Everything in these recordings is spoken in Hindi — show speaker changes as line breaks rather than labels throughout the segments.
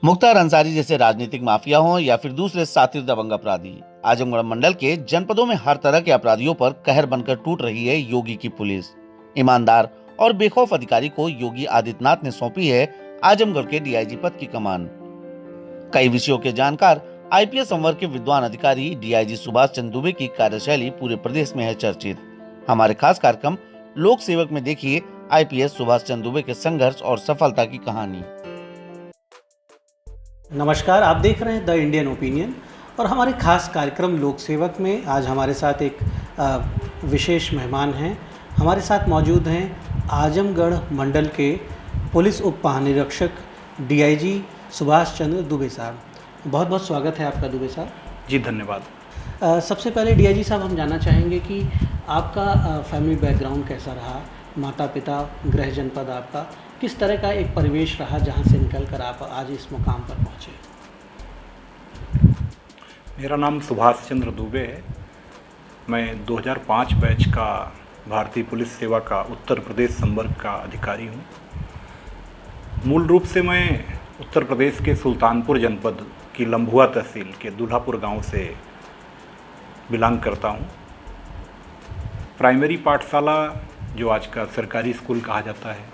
मुख्तार अंसारी जैसे राजनीतिक माफिया हों या फिर दूसरे साथी दबंग अपराधी, आजमगढ़ मंडल के जनपदों में हर तरह के अपराधियों पर कहर बनकर टूट रही है योगी की पुलिस। ईमानदार और बेखौफ अधिकारी को योगी आदित्यनाथ ने सौंपी है आजमगढ़ के डीआईजी पद की कमान। कई विषयों के जानकार आईपीएस संवर्ग के विद्वान अधिकारी डीआईजी सुभाष चंद्र दुबे की कार्यशैली पूरे प्रदेश में है चर्चित। हमारे खास कार्यक्रम लोक सेवक में देखिए आईपीएस सुभाष चंद्र दुबे के संघर्ष और सफलता की कहानी।
नमस्कार, आप देख रहे हैं द इंडियन ओपिनियन और हमारे खास कार्यक्रम लोक सेवक में आज हमारे साथ एक विशेष मेहमान हैं। हमारे साथ मौजूद हैं आजमगढ़ मंडल के पुलिस उप महानिरीक्षक डीआईजी सुभाष चंद्र दुबे साहब। बहुत बहुत स्वागत है आपका दुबे साहब।
जी धन्यवाद।
सबसे पहले डीआईजी साहब हम जानना चाहेंगे कि आपका फैमिली बैकग्राउंड कैसा रहा, माता पिता, गृह जनपद आपका, किस तरह का एक परिवेश रहा जहां से निकलकर आप आज इस मुकाम पर पहुंचे?
मेरा नाम सुभाष चंद्र दुबे है। मैं 2005 बैच का भारतीय पुलिस सेवा का उत्तर प्रदेश संवर्ग का अधिकारी हूँ। मूल रूप से मैं उत्तर प्रदेश के सुल्तानपुर जनपद की लम्भुआ तहसील के दुल्हापुर गांव से बिलोंग करता हूँ। प्राइमरी पाठशाला, जो आज का सरकारी स्कूल कहा जाता है,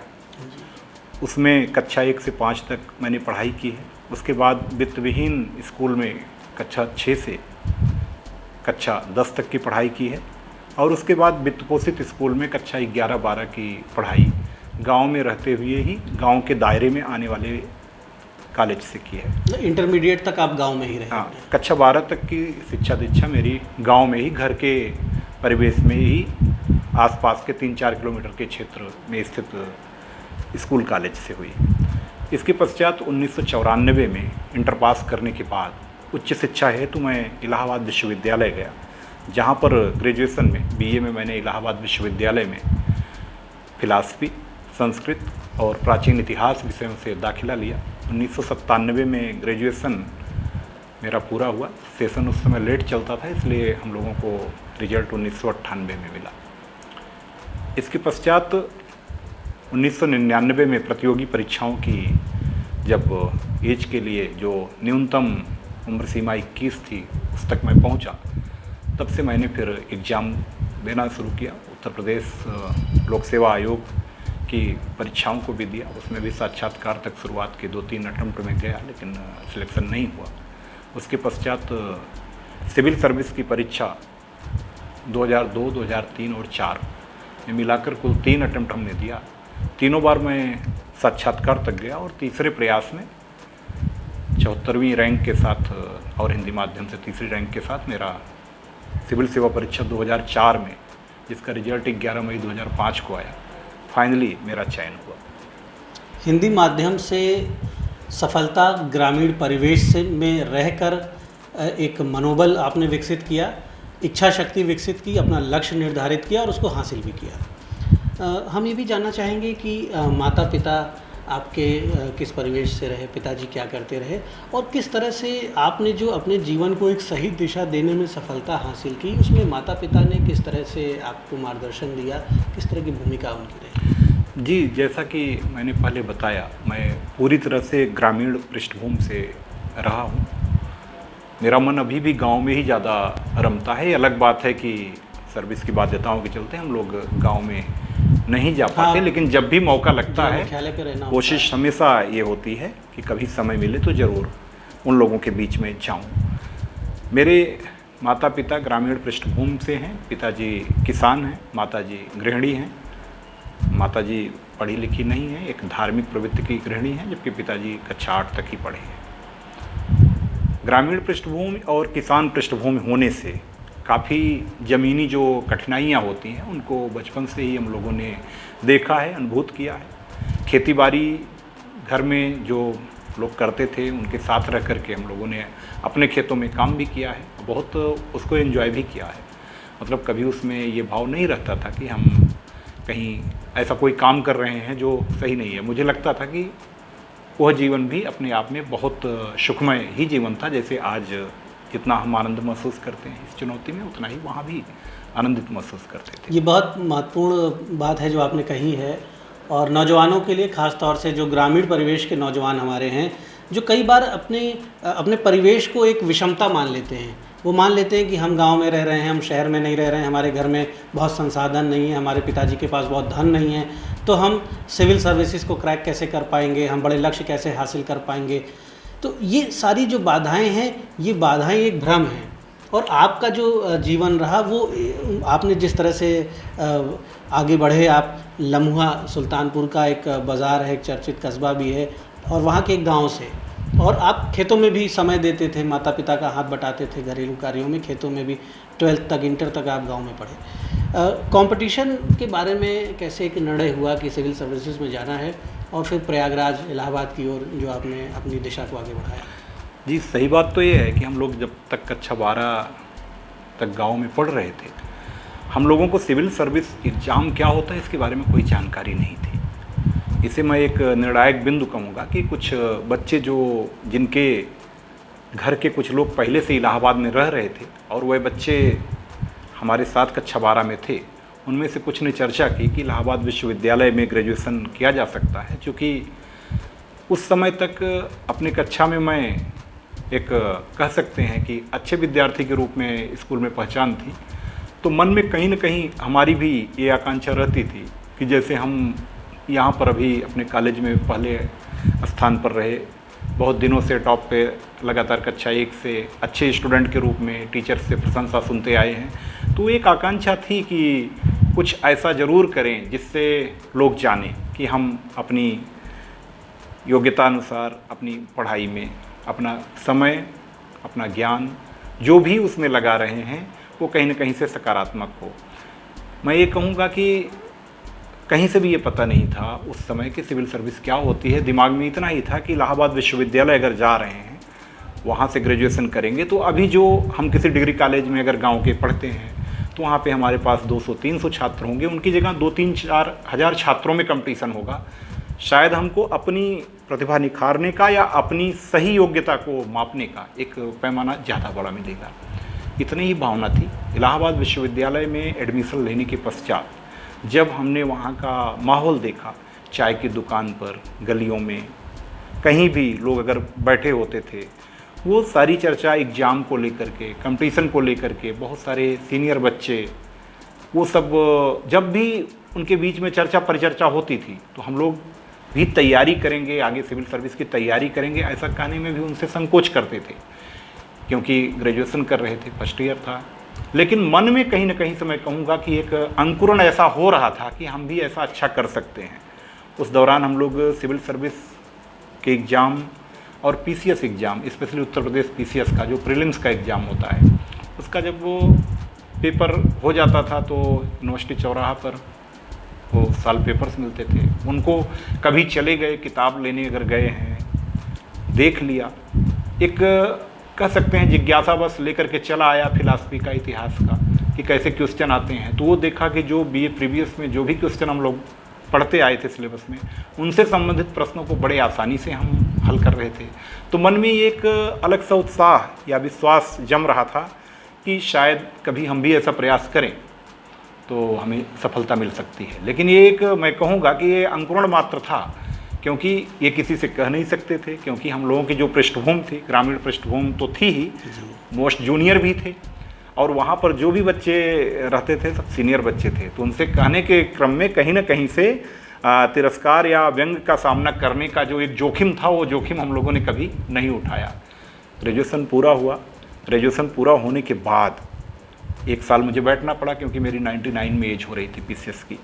उसमें कक्षा 1 से 5 तक मैंने पढ़ाई की है। उसके बाद वित्तविहीन स्कूल में कक्षा 6 से कक्षा 10 तक की पढ़ाई की है और उसके बाद वित्तपोषित स्कूल में कक्षा 11-12 की पढ़ाई गांव में रहते हुए ही गांव के दायरे में आने वाले कॉलेज से की है।
इंटरमीडिएट तक आप गांव में ही रहे?
हाँ, कक्षा 12 तक की शिक्षा दीक्षा मेरी गांव में ही, घर के परिवेश में ही, आसपास के 3-4 किलोमीटर के क्षेत्र में स्थित स्कूल कॉलेज से हुई। इसके पश्चात 1994 में इंटर पास करने के बाद उच्च शिक्षा हेतु मैं इलाहाबाद विश्वविद्यालय गया, जहां पर ग्रेजुएशन में बीए में मैंने इलाहाबाद विश्वविद्यालय में फिलॉसफी, संस्कृत और प्राचीन इतिहास विषयों से दाखिला लिया। 1997 में ग्रेजुएशन मेरा पूरा हुआ। सेशन उस समय लेट चलता था, इसलिए हम लोगों को रिजल्ट 1998 में मिला। इसके पश्चात 1999 में प्रतियोगी परीक्षाओं की जब एज के लिए जो न्यूनतम उम्र सीमा 21 थी, उस तक मैं पहुंचा, तब से मैंने फिर एग्ज़ाम देना शुरू किया। उत्तर प्रदेश लोक सेवा आयोग की परीक्षाओं को भी दिया। उसमें भी साक्षात्कार तक शुरुआत के 2-3 अटेम्प्ट में गया, लेकिन सिलेक्शन नहीं हुआ। उसके पश्चात सिविल सर्विस की परीक्षा 2002, 2003 और 2004 में मिलाकर कुल 3 अटेम्प्ट हमने दिया। तीनों बार मैं साक्षात्कार तक गया और तीसरे प्रयास में 74वीं रैंक के साथ और हिंदी माध्यम से तीसरी रैंक के साथ मेरा सिविल सेवा परीक्षा 2004 में, जिसका रिजल्ट 11 मई 2005 को आया, फाइनली मेरा चयन हुआ।
हिंदी माध्यम से सफलता, ग्रामीण परिवेश से में रहकर एक मनोबल आपने विकसित किया, इच्छा शक्ति विकसित की, अपना लक्ष्य निर्धारित किया और उसको हासिल भी किया। हम ये भी जानना चाहेंगे कि माता पिता आपके किस परिवेश से रहे, पिताजी क्या करते रहे और किस तरह से आपने जो अपने जीवन को एक सही दिशा देने में सफलता हासिल की, उसमें माता पिता ने किस तरह से आपको मार्गदर्शन दिया, किस तरह की भूमिका उनकी रही?
जी, जैसा कि मैंने पहले बताया, मैं पूरी तरह से ग्रामीण पृष्ठभूमि से रहा हूँ। मेरा मन अभी भी गांव में ही ज़्यादा रमता है। अलग बात है कि सर्विस की बाध्यताओं के चलते हम लोग गांव में नहीं जा पाते। हाँ, लेकिन जब भी मौका लगता है, कोशिश हमेशा ये होती है कि कभी समय मिले तो ज़रूर उन लोगों के बीच में जाऊं। मेरे माता पिता ग्रामीण पृष्ठभूमि से हैं। पिताजी किसान हैं, माताजी गृहिणी हैं। माताजी पढ़ी लिखी नहीं है, एक धार्मिक प्रवृत्ति की गृहिणी है, जबकि पिताजी कक्षा 8 तक ही पढ़े हैं। ग्रामीण पृष्ठभूमि और किसान पृष्ठभूमि होने से काफ़ी ज़मीनी जो कठिनाइयाँ होती हैं, उनको बचपन से ही हम लोगों ने देखा है, अनुभूत किया है। खेतीबाड़ी घर में जो लोग करते थे, उनके साथ रह कर के हम लोगों ने अपने खेतों में काम भी किया है, बहुत उसको एंजॉय भी किया है। मतलब कभी उसमें ये भाव नहीं रहता था कि हम कहीं ऐसा कोई काम कर रहे हैं जो सही नहीं है। मुझे लगता था कि वह जीवन भी अपने आप में बहुत सुखमय ही जीवन था। जैसे आज जितना हम आनंद महसूस करते हैं इस चुनौती में, उतना ही वहाँ भी आनंदित महसूस करते थे।
ये बहुत महत्वपूर्ण बात है जो आपने कही है और नौजवानों के लिए, ख़ास तौर से जो ग्रामीण परिवेश के नौजवान हमारे हैं, जो कई बार अपने परिवेश को एक विषमता मान लेते हैं। वो मान लेते हैं कि हम गांव में रह रहे हैं, हम शहर में नहीं रह रहे हैं, हमारे घर में बहुत संसाधन नहीं है, हमारे पिताजी के पास बहुत धन नहीं है, तो हम सिविल सर्विसेज को क्रैक कैसे कर पाएंगे, हम बड़े लक्ष्य कैसे हासिल कर पाएंगे। तो ये सारी जो बाधाएं हैं, ये बाधाएं एक भ्रम है। और आपका जो जीवन रहा वो आपने जिस तरह से आगे बढ़े, आप लम्हा सुल्तानपुर का एक बाज़ार है, एक चर्चित कस्बा भी है, और वहाँ के एक गाँव से, और आप खेतों में भी समय देते थे, माता पिता का हाथ बटाते थे घरेलू कार्यों में, खेतों में भी 12th तक, इंटर तक आप गांव में पढ़े। कंपटीशन के बारे में कैसे एक निर्णय हुआ कि सिविल सर्विसेज में जाना है, और फिर प्रयागराज इलाहाबाद की ओर जो आपने अपनी दिशा को आगे बढ़ाया?
जी, सही बात तो ये है कि हम लोग जब तक कक्षा 12 तक गांव में पढ़ रहे थे, हम लोगों को सिविल सर्विस एग्ज़ाम क्या होता है इसके बारे में कोई जानकारी नहीं थी। इसे मैं एक निर्णायक बिंदु कहूँगा कि कुछ बच्चे जिनके घर के कुछ लोग पहले से इलाहाबाद में रह रहे थे और वह बच्चे हमारे साथ कक्षा 12 में थे, उनमें से कुछ ने चर्चा की कि इलाहाबाद विश्वविद्यालय में ग्रेजुएशन किया जा सकता है। क्योंकि उस समय तक अपने कक्षा में मैं एक कह सकते हैं कि अच्छे विद्यार्थी के रूप में स्कूल में पहचान थी, तो मन में कहीं न कहीं हमारी भी ये आकांक्षा रहती थी कि जैसे हम यहाँ पर अभी अपने कॉलेज में पहले स्थान पर रहे, बहुत दिनों से टॉप पे लगातार कक्षा 1 से अच्छे स्टूडेंट के रूप में टीचर से प्रशंसा सुनते आए हैं, तो एक आकांक्षा थी कि कुछ ऐसा ज़रूर करें जिससे लोग जानें कि हम अपनी योग्यता अनुसार अपनी पढ़ाई में अपना समय, अपना ज्ञान जो भी उसमें लगा रहे हैं वो कहीं न कहीं से सकारात्मक हो। मैं ये कहूँगा कि कहीं से भी ये पता नहीं था उस समय कि सिविल सर्विस क्या होती है। दिमाग में इतना ही था कि इलाहाबाद विश्वविद्यालय अगर जा रहे हैं, वहाँ से ग्रेजुएशन करेंगे, तो अभी जो हम किसी डिग्री कॉलेज में अगर गांव के पढ़ते हैं तो वहाँ पे हमारे पास 200-300 छात्र होंगे, उनकी जगह 2-3-4 हज़ार छात्रों में कंपटीशन होगा। शायद हमको अपनी प्रतिभा निखारने का या अपनी सही योग्यता को मापने का एक पैमाना ज़्यादा बड़ा मिलेगा, इतनी ही भावना थी। इलाहाबाद विश्वविद्यालय में एडमिशन लेने के पश्चात जब हमने वहाँ का माहौल देखा, चाय की दुकान पर, गलियों में, कहीं भी लोग अगर बैठे होते थे, वो सारी चर्चा एग्ज़ाम को लेकर के, कंपटीशन को लेकर के, बहुत सारे सीनियर बच्चे, वो सब जब भी उनके बीच में चर्चा परिचर्चा होती थी तो हम लोग भी तैयारी करेंगे, आगे सिविल सर्विस की तैयारी करेंगे, ऐसा कहने में भी उनसे संकोच करते थे, क्योंकि ग्रेजुएशन कर रहे थे, फर्स्ट ईयर था। लेकिन मन में कहीं ना कहीं से मैं कहूँगा कि एक अंकुरण ऐसा हो रहा था कि हम भी ऐसा अच्छा कर सकते हैं। उस दौरान हम लोग सिविल सर्विस के एग्ज़ाम और PCS exam, specially Uttar Pradesh PCS का जो प्रीलिम्स का एग्ज़ाम होता है, उसका जब वो पेपर हो जाता था तो यूनिवर्सिटी चौराहा पर वो साल पेपर्स मिलते थे, उनको कभी चले गए, किताब लेने अगर गए हैं, देख लिया, एक कह सकते हैं जिज्ञासा बस लेकर के चला आया फिलॉसफी का, इतिहास का, कि कैसे क्वेश्चन आते हैं। तो वो देखा कि जो बीए प्रीवियस में जो भी क्वेश्चन हम लोग पढ़ते आए थे सिलेबस में, उनसे संबंधित प्रश्नों को बड़े आसानी से हम हल कर रहे थे। तो मन में एक अलग सा उत्साह या विश्वास जम रहा था कि शायद कभी हम भी ऐसा प्रयास करें तो हमें सफलता मिल सकती है। लेकिन ये एक मैं कहूँगा कि ये अंकुरण मात्र था, क्योंकि ये किसी से कह नहीं सकते थे, क्योंकि हम लोगों की जो पृष्ठभूमि थी, ग्रामीण पृष्ठभूमि तो थी ही, मोस्ट जूनियर भी थे, और वहाँ पर जो भी बच्चे रहते थे सब सीनियर बच्चे थे। तो उनसे कहने के क्रम में कहीं ना कहीं से तिरस्कार या व्यंग का सामना करने का जो एक जोखिम था, वो जोखिम हम लोगों ने कभी नहीं उठाया। ग्रेजुएशन पूरा हुआ। ग्रेजुएशन पूरा होने के बाद 1 साल मुझे बैठना पड़ा, क्योंकि मेरी 99 में एज हो रही थी पीसीएस की।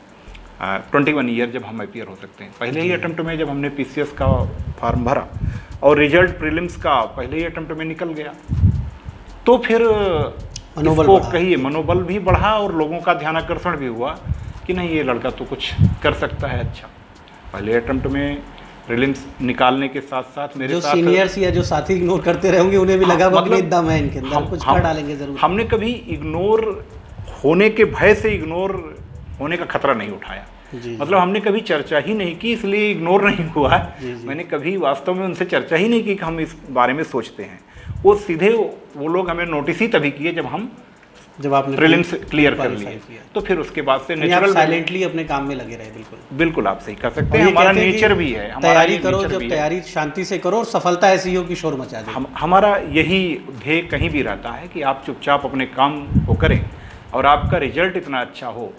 21 ईयर जब हम अपीयर हो सकते हैं। पहले ही अटेम्प्ट में जब हमने पीसीएस का फॉर्म भरा और रिजल्ट प्रीलिम्स का पहले ही अटेम्प्ट में निकल गया, तो फिर इसको कहिए मनोबल भी बढ़ा और लोगों का ध्यानाकर्षण भी हुआ कि नहीं, ये लड़का तो कुछ कर सकता है अच्छा। पहले अटेम्प्ट में प्रीलिम्स निकालने के साथ साथ मेरे साथ
सीनियर्स या जो साथी इग्नोर करते रहे होंगे, उन्हें भी लगा मतलब दम है इनके अंदर, कुछ कर डालेंगे जरूर।
हमने कभी इग्नोर होने के भय से इग्नोर होने का खतरा नहीं उठाया। मतलब हमने कभी चर्चा ही नहीं की, इसलिए इग्नोर नहीं हुआ। मैंने कभी वास्तव में उनसे चर्चा ही नहीं की कि हम इस बारे में सोचते हैं। वो सीधे वो लोग हमें नोटिस ही तभी किए जब हम
जब आपने
प्रीलिम्स क्लियर कर
qualify
लिए
किया।
तो फिर उसके बाद से
यानी आप
नेचुरल
साइलेंटली अपने काम में लगे रहे। बिल्कुल
बिल्कुल आप सही कह सकते
और
हैं,
ये
हमारा
कहते हैं कि
नेचर भी है, हमारा
तैयारी
ये
करो,
nature
जब
भी है।
तैयारी शांति से करो और सफलता ऐसी हो कि शोर मचा दे।
हमारा यही ध्येय कहीं भी रहता है कि आप चुपचाप अपने काम को करें और आपका रिजल्ट इतना अच्छा हो।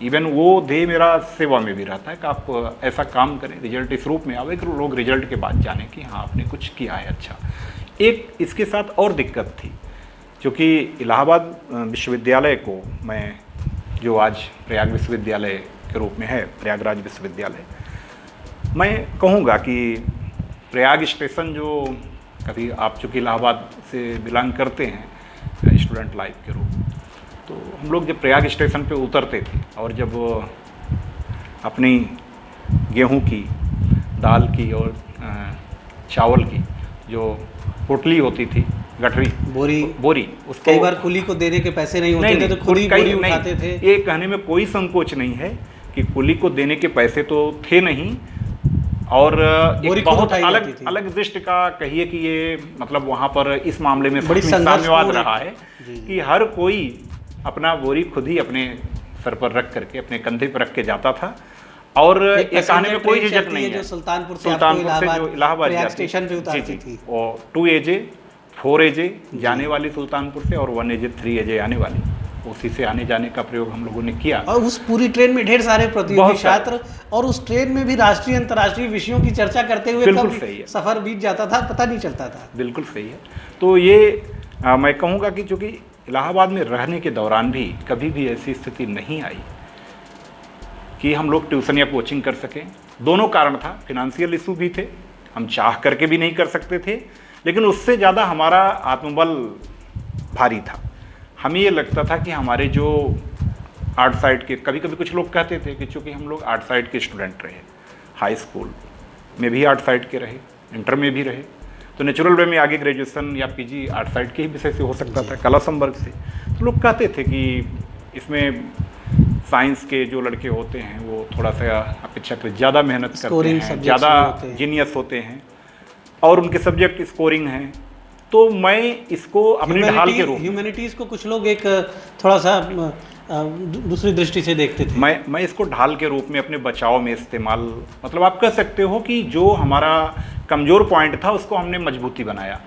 इवन वो ध्येय मेरा सेवा में भी रहता है कि आप ऐसा काम करें, रिजल्ट इस रूप में आवे कि लोग रिजल्ट के बाद जाने कि हाँ आपने कुछ किया है अच्छा। एक इसके साथ और दिक्कत थी, क्योंकि इलाहाबाद विश्वविद्यालय को मैं, जो आज प्रयाग विश्वविद्यालय के रूप में है, प्रयागराज विश्वविद्यालय, मैं कहूँगा कि प्रयाग स्टेशन जो, कभी आप चूँकि इलाहाबाद से बिलोंग करते हैं स्टूडेंट लाइफ के रूप, तो हम लोग जब प्रयाग स्टेशन पे उतरते थे और जब अपनी गेहूं की, दाल की और चावल की जो पोटली होती थी, गठरी, बोरी उसको
कई बार कुली को देने के पैसे नहीं होते थे तो खुद ही बोरी उठाते थे।
ये कहने में कोई संकोच नहीं है कि कुली को देने के पैसे तो थे नहीं, और एक बहुत अलग दृष्टि का कहिए कि ये मतलब वहाँ पर इस मामले में साम्यवाद रहा है कि हर कोई अपना बोरी खुद ही अपने सर पर रख करके, अपने कंधे पर रख के जाता था, और ये कहने में कोई झिझक नहीं है।
जो सुल्तानपुर से
जो इलाहाबाद
स्टेशन पे उतारती थी,
और 2 AJ 4 AJ जाने वाली सुल्तानपुर से और 1 AJ 3 AJ आने वाली, उसी से आने जाने का प्रयोग हम लोगों ने किया।
और उस पूरी ट्रेन में ढेर सारे प्रतियोगी छात्र, और उस ट्रेन में भी राष्ट्रीय अंतर्राष्ट्रीय विषयों की चर्चा करते हुए
बिल्कुल सही है,
सफर बीत जाता था, पता नहीं चलता था।
बिल्कुल सही है। तो ये मैं कहूँगा कि चूँकि इलाहाबाद में रहने के दौरान भी कभी भी ऐसी स्थिति नहीं आई कि हम लोग ट्यूशन या कोचिंग कर सकें। दोनों कारण था, फिनेंशियल इशू भी थे, हम चाह करके भी नहीं कर सकते थे, लेकिन उससे ज़्यादा हमारा आत्मबल भारी था। हमें ये लगता था कि हमारे जो आर्ट साइड के, कभी कभी कुछ लोग कहते थे कि चूँकि हम लोग आर्ट साइड के स्टूडेंट रहे, हाई स्कूल में भी आर्ट साइड के रहे, इंटर में भी रहे, तो नेचुरल वे में आगे ग्रेजुएशन या PG आर्ट साइड के ही विषय से हो सकता था, कला संवर्ग से। तो लोग कहते थे कि इसमें साइंस के जो लड़के होते हैं वो थोड़ा सा अपेक्षाकृत ज़्यादा मेहनत करते हैं, ज़्यादा जीनियस होते हैं और उनके सब्जेक्ट स्कोरिंग हैं। तो मैं इसको अपने ढाल के रूप,
ह्यूमैनिटीज़ को कुछ लोग एक थोड़ा सा दूसरी दृष्टि से देखते थे।
मैं इसको ढाल के रूप में अपने बचाव में इस्तेमाल, मतलब आप कह सकते हो कि जो हमारा कमज़ोर पॉइंट था उसको हमने मजबूती बनाया।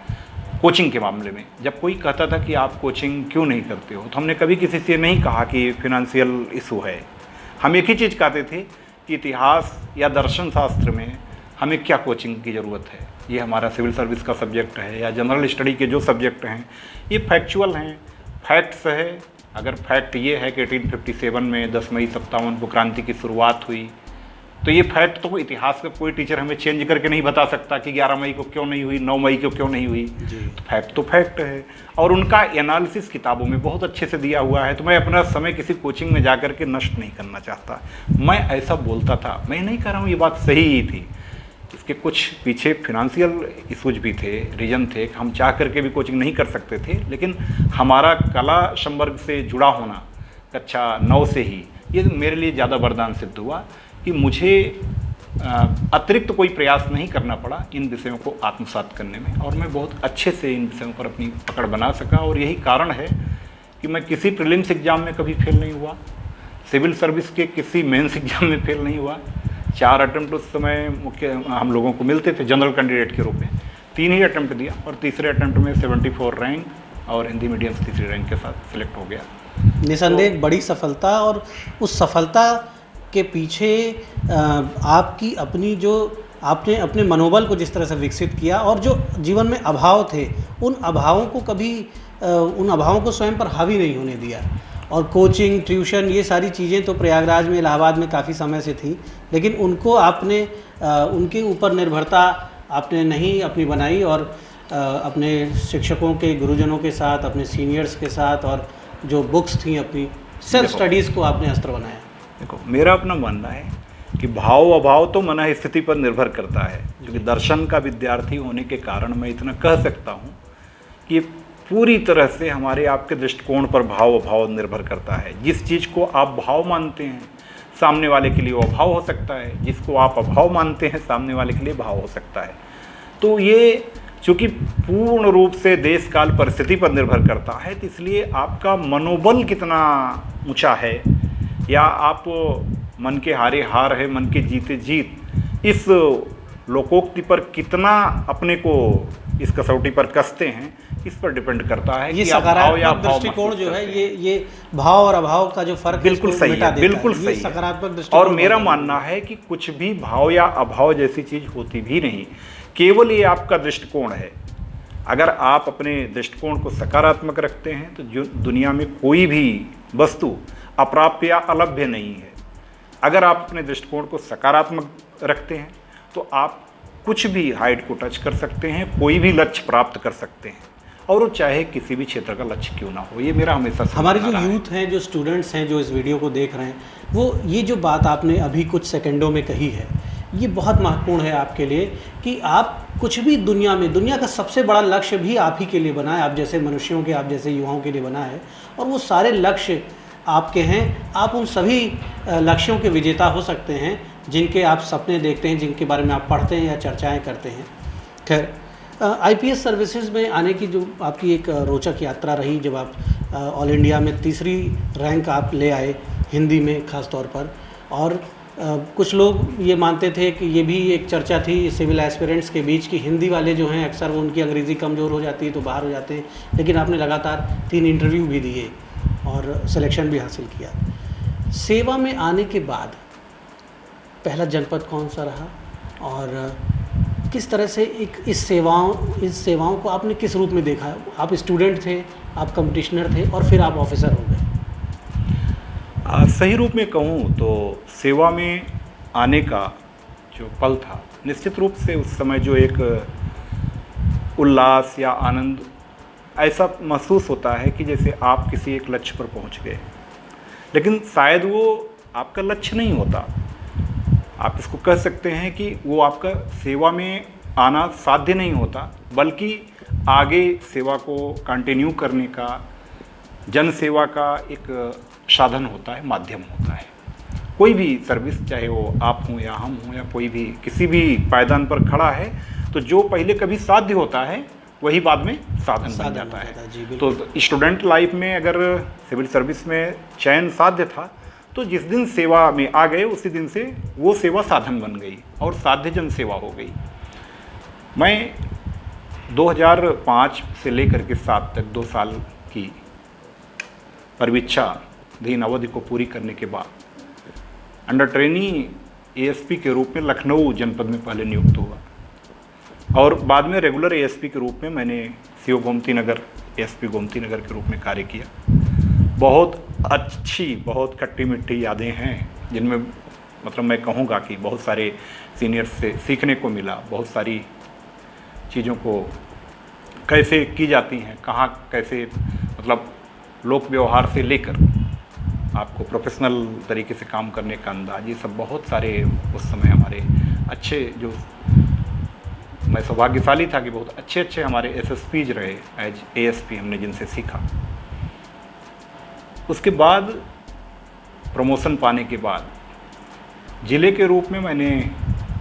कोचिंग के मामले में जब कोई कहता था कि आप कोचिंग क्यों नहीं करते हो, तो हमने कभी किसी से नहीं कहा कि फिनेंशियल इशू है। हम एक ही चीज़ कहते थे कि इतिहास या दर्शन शास्त्र में हमें क्या कोचिंग की ज़रूरत है, ये हमारा सिविल सर्विस का सब्जेक्ट है या जनरल स्टडी के जो सब्जेक्ट हैं ये फैक्चुअल हैं, फैक्ट्स है। अगर फैक्ट ये है कि 1857 में 10 मई 57 को क्रांति की शुरुआत हुई, तो ये फैक्ट तो इतिहास का कोई टीचर हमें चेंज करके नहीं बता सकता कि 11 मई को क्यों नहीं हुई, 9 मई को क्यों नहीं हुई। तो फैक्ट है, और उनका एनालिसिस किताबों में बहुत अच्छे से दिया हुआ है। तो मैं अपना समय किसी कोचिंग में जा कर के नष्ट नहीं करना चाहता। मैं ऐसा बोलता था, मैं नहीं कह रहा हूँ ये बात सही ही थी, इसके कुछ पीछे फिनेंशियल इशूज भी थे, रीजन थे, हम चाह करके भी कोचिंग नहीं कर सकते थे। लेकिन हमारा कला संवर्ग से जुड़ा होना कक्षा 9 से ही, ये मेरे लिए ज़्यादा वरदान सिद्ध हुआ कि मुझे अतिरिक्त कोई प्रयास नहीं करना पड़ा इन विषयों को आत्मसात करने में, और मैं बहुत अच्छे से इन विषयों पर अपनी पकड़ बना सका। और यही कारण है कि मैं किसी प्रीलिम्स एग्ज़ाम में कभी फेल नहीं हुआ, सिविल सर्विस के किसी मेंस एग्ज़ाम में फेल नहीं हुआ। 4 अटेम्प्ट उस समय मुख्य हम लोगों को मिलते थे जनरल कैंडिडेट के रूप में, 3 ही अटेम्प्ट दिया और तीसरे अटेम्प्ट में 74 रैंक और हिंदी मीडियम से तीसरी रैंक के साथ सिलेक्ट हो गया।
निसंदेह बड़ी सफलता, और उस सफलता के पीछे आपकी अपनी जो आपने अपने मनोबल को जिस तरह से विकसित किया, और जो जीवन में अभाव थे उन अभावों को कभी उन अभावों को स्वयं पर हावी नहीं होने दिया। और कोचिंग, ट्यूशन, ये सारी चीज़ें तो प्रयागराज में, इलाहाबाद में काफ़ी समय से थी, लेकिन उनको आपने उनके ऊपर निर्भरता आपने नहीं अपनी बनाई, और अपने शिक्षकों के, गुरुजनों के साथ, अपने सीनियर्स के साथ, और जो बुक्स थी अपनी सेल्फ स्टडीज़ को आपने अस्त्र बनाया।
देखो, मेरा अपना मानना है कि भाव अभाव तो मन स्थिति पर निर्भर करता है। क्योंकि दर्शन का विद्यार्थी होने के कारण मैं इतना कह सकता हूँ कि पूरी तरह से हमारे आपके दृष्टिकोण पर भाव अभाव निर्भर करता है। जिस चीज़ को आप भाव मानते हैं सामने वाले के लिए वो अभाव हो सकता है, जिसको आप अभाव मानते हैं सामने वाले के लिए भाव हो सकता है। तो ये चूँकि पूर्ण रूप से देश काल परिस्थिति पर निर्भर करता है, तो इसलिए आपका मनोबल कितना ऊंचा है, या आप मन के हारे हार है, मन के जीते जीत, इस लोकोक्ति पर कितना अपने को इस कसौटी पर कसते हैं, इस पर डिपेंड करता है
ये
कि आप भाव या
सकारात्मक
भाव
दृष्टिकोण
महसूस
जो है,
करते हैं।
ये भाव और अभाव का जो फर्क है,
बिल्कुल
इसको
सही
मिटा
है,
देता
बिल्कुल
ये
सही
सकारात्मक
है।
दृष्टिकोण
और मेरा
बहुत
मानना है कि कुछ भी भाव या अभाव जैसी चीज होती भी नहीं, केवल ये आपका दृष्टिकोण है। अगर आप अपने दृष्टिकोण को सकारात्मक रखते हैं तो जो दुनिया में कोई भी वस्तु अप्राप्य या अलभ्य नहीं है। अगर आप अपने दृष्टिकोण को सकारात्मक रखते हैं तो आप कुछ भी हाइट को टच कर सकते हैं, कोई भी लक्ष्य प्राप्त कर सकते हैं, और वो चाहे किसी भी क्षेत्र का लक्ष्य क्यों ना हो। ये मेरा हमेशा से
हमारे जो
मानना है।
यूथ हैं, जो स्टूडेंट्स हैं, जो इस वीडियो को देख रहे हैं, वो ये जो बात आपने अभी कुछ सेकंडों में कही है, ये बहुत महत्वपूर्ण है आपके लिए कि आप कुछ भी दुनिया का सबसे बड़ा लक्ष्य भी आप ही के लिए बना है, आप जैसे मनुष्यों के, आप जैसे युवाओं के लिए बना है, और वो सारे लक्ष्य आपके हैं। आप उन सभी लक्ष्यों के विजेता हो सकते हैं जिनके आप सपने देखते हैं, जिनके बारे में आप पढ़ते हैं या चर्चाएं करते हैं। खैर, आईपीएस सर्विसेज में आने की जो आपकी एक रोचक यात्रा रही, जब आप ऑल इंडिया में तीसरी रैंक आप ले आए हिंदी में ख़ास तौर पर, और कुछ लोग ये मानते थे कि ये भी एक चर्चा थी सिविल एस्पिरेंट्स के बीच कि हिंदी वाले जो हैं अक्सर वो उनकी अंग्रेज़ी कमज़ोर हो जाती है तो बाहर हो जाते हैं, लेकिन आपने लगातार 3 इंटरव्यू भी दिए और सिलेक्शन भी हासिल किया। सेवा में आने के बाद पहला जनपद कौन सा रहा, और किस तरह से इस सेवाओं को आपने किस रूप में देखा? आप स्टूडेंट थे, आप कंपटिशनर थे, और फिर आप ऑफिसर हो गए।
सही रूप में कहूँ तो सेवा में आने का जो पल था, निश्चित रूप से उस समय जो एक उल्लास या आनंद ऐसा महसूस होता है कि जैसे आप किसी एक लक्ष्य पर पहुंच गए, लेकिन शायद वो आपका लक्ष्य नहीं होता। आप इसको कह सकते हैं कि वो आपका सेवा में आना साध्य नहीं होता, बल्कि आगे सेवा को कंटिन्यू करने का, जन सेवा का एक साधन होता है, माध्यम होता है। कोई भी सर्विस, चाहे वो आप हों या हम हों या कोई भी किसी भी पायदान पर खड़ा है, तो जो पहले कभी साध्य होता है वही बाद में साधन बन जाता है। तो स्टूडेंट लाइफ में अगर सिविल सर्विस में चयन साध्य था, तो जिस दिन सेवा में आ गए उसी दिन से वो सेवा साधन बन गई और साध्य जन सेवा हो गई। मैं 2005 से लेकर के 7 तक 2 साल की परीक्षाधीन अवधि को पूरी करने के बाद अंडर ट्रेनी एएसपी के रूप में लखनऊ जनपद में पहले नियुक्त हुआ, और बाद में रेगुलर एएसपी के रूप में मैंने सीओ गोमती नगर, एएसपी गोमती नगर के रूप में कार्य किया। बहुत अच्छी, बहुत खट्टी मिट्टी यादें हैं, जिनमें मतलब मैं कहूँगा कि बहुत सारे सीनियर्स से सीखने को मिला। बहुत सारी चीज़ों को कैसे की जाती हैं, कहाँ कैसे, मतलब लोक व्यवहार से लेकर आपको प्रोफेशनल तरीके से काम करने का अंदाज, ये सब बहुत सारे उस समय हमारे अच्छे, जो मैं सौभाग्यशाली था कि बहुत अच्छे हमारे एसएसपीज रहे एज एएसपी, हमने जिनसे सीखा। उसके बाद प्रमोशन पाने के बाद ज़िले के रूप में मैंने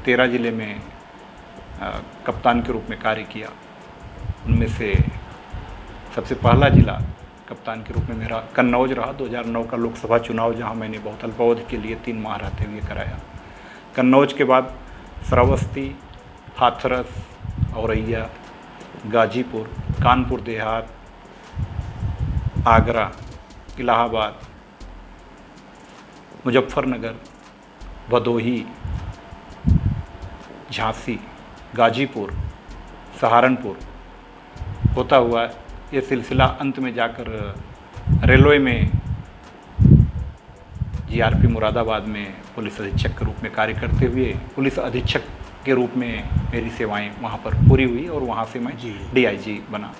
13 ज़िले में कप्तान के रूप में कार्य किया। उनमें से सबसे पहला ज़िला कप्तान के रूप में मेरा कन्नौज रहा। 2009 का लोकसभा चुनाव, जहां मैंने बहुत अल्पावधि के लिए 3 माह रहते हुए कराया। कन्नौज के बाद श्रावस्ती, हाथरस, औरैया, गाजीपुर, कानपुर देहात, आगरा, इलाहाबाद, मुजफ्फरनगर, भदोही, झांसी, गाजीपुर, सहारनपुर होता हुआ ये सिलसिला अंत में जाकर रेलवे में जीआरपी मुरादाबाद में पुलिस अधीक्षक के रूप में कार्य करते हुए पुलिस अधीक्षक के रूप में मेरी सेवाएं वहां पर पूरी हुई, और वहां से मैं डीआईजी बना।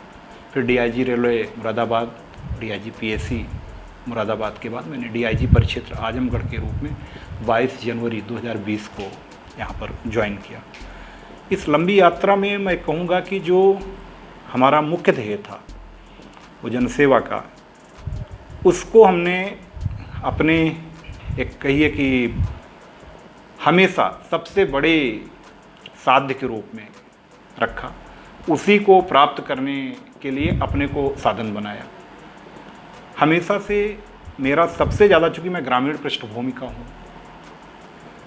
फिर DIG railway Moradabad, DIG PSC Moradabad के बाद मैंने डीआईजी परिक्षेत्र आजमगढ़ के रूप में 22 जनवरी 2020 को यहाँ पर ज्वाइन किया। इस लंबी यात्रा में मैं कहूँगा कि जो हमारा मुख्य ध्येय था वो जनसेवा का, उसको हमने अपने एक कहिए कि हमेशा सबसे बड़े साध्य के रूप में रखा। उसी को प्राप्त करने के लिए अपने को साधन बनाया। हमेशा से मेरा सबसे ज़्यादा, चूँकि मैं ग्रामीण पृष्ठभूमि का हूँ,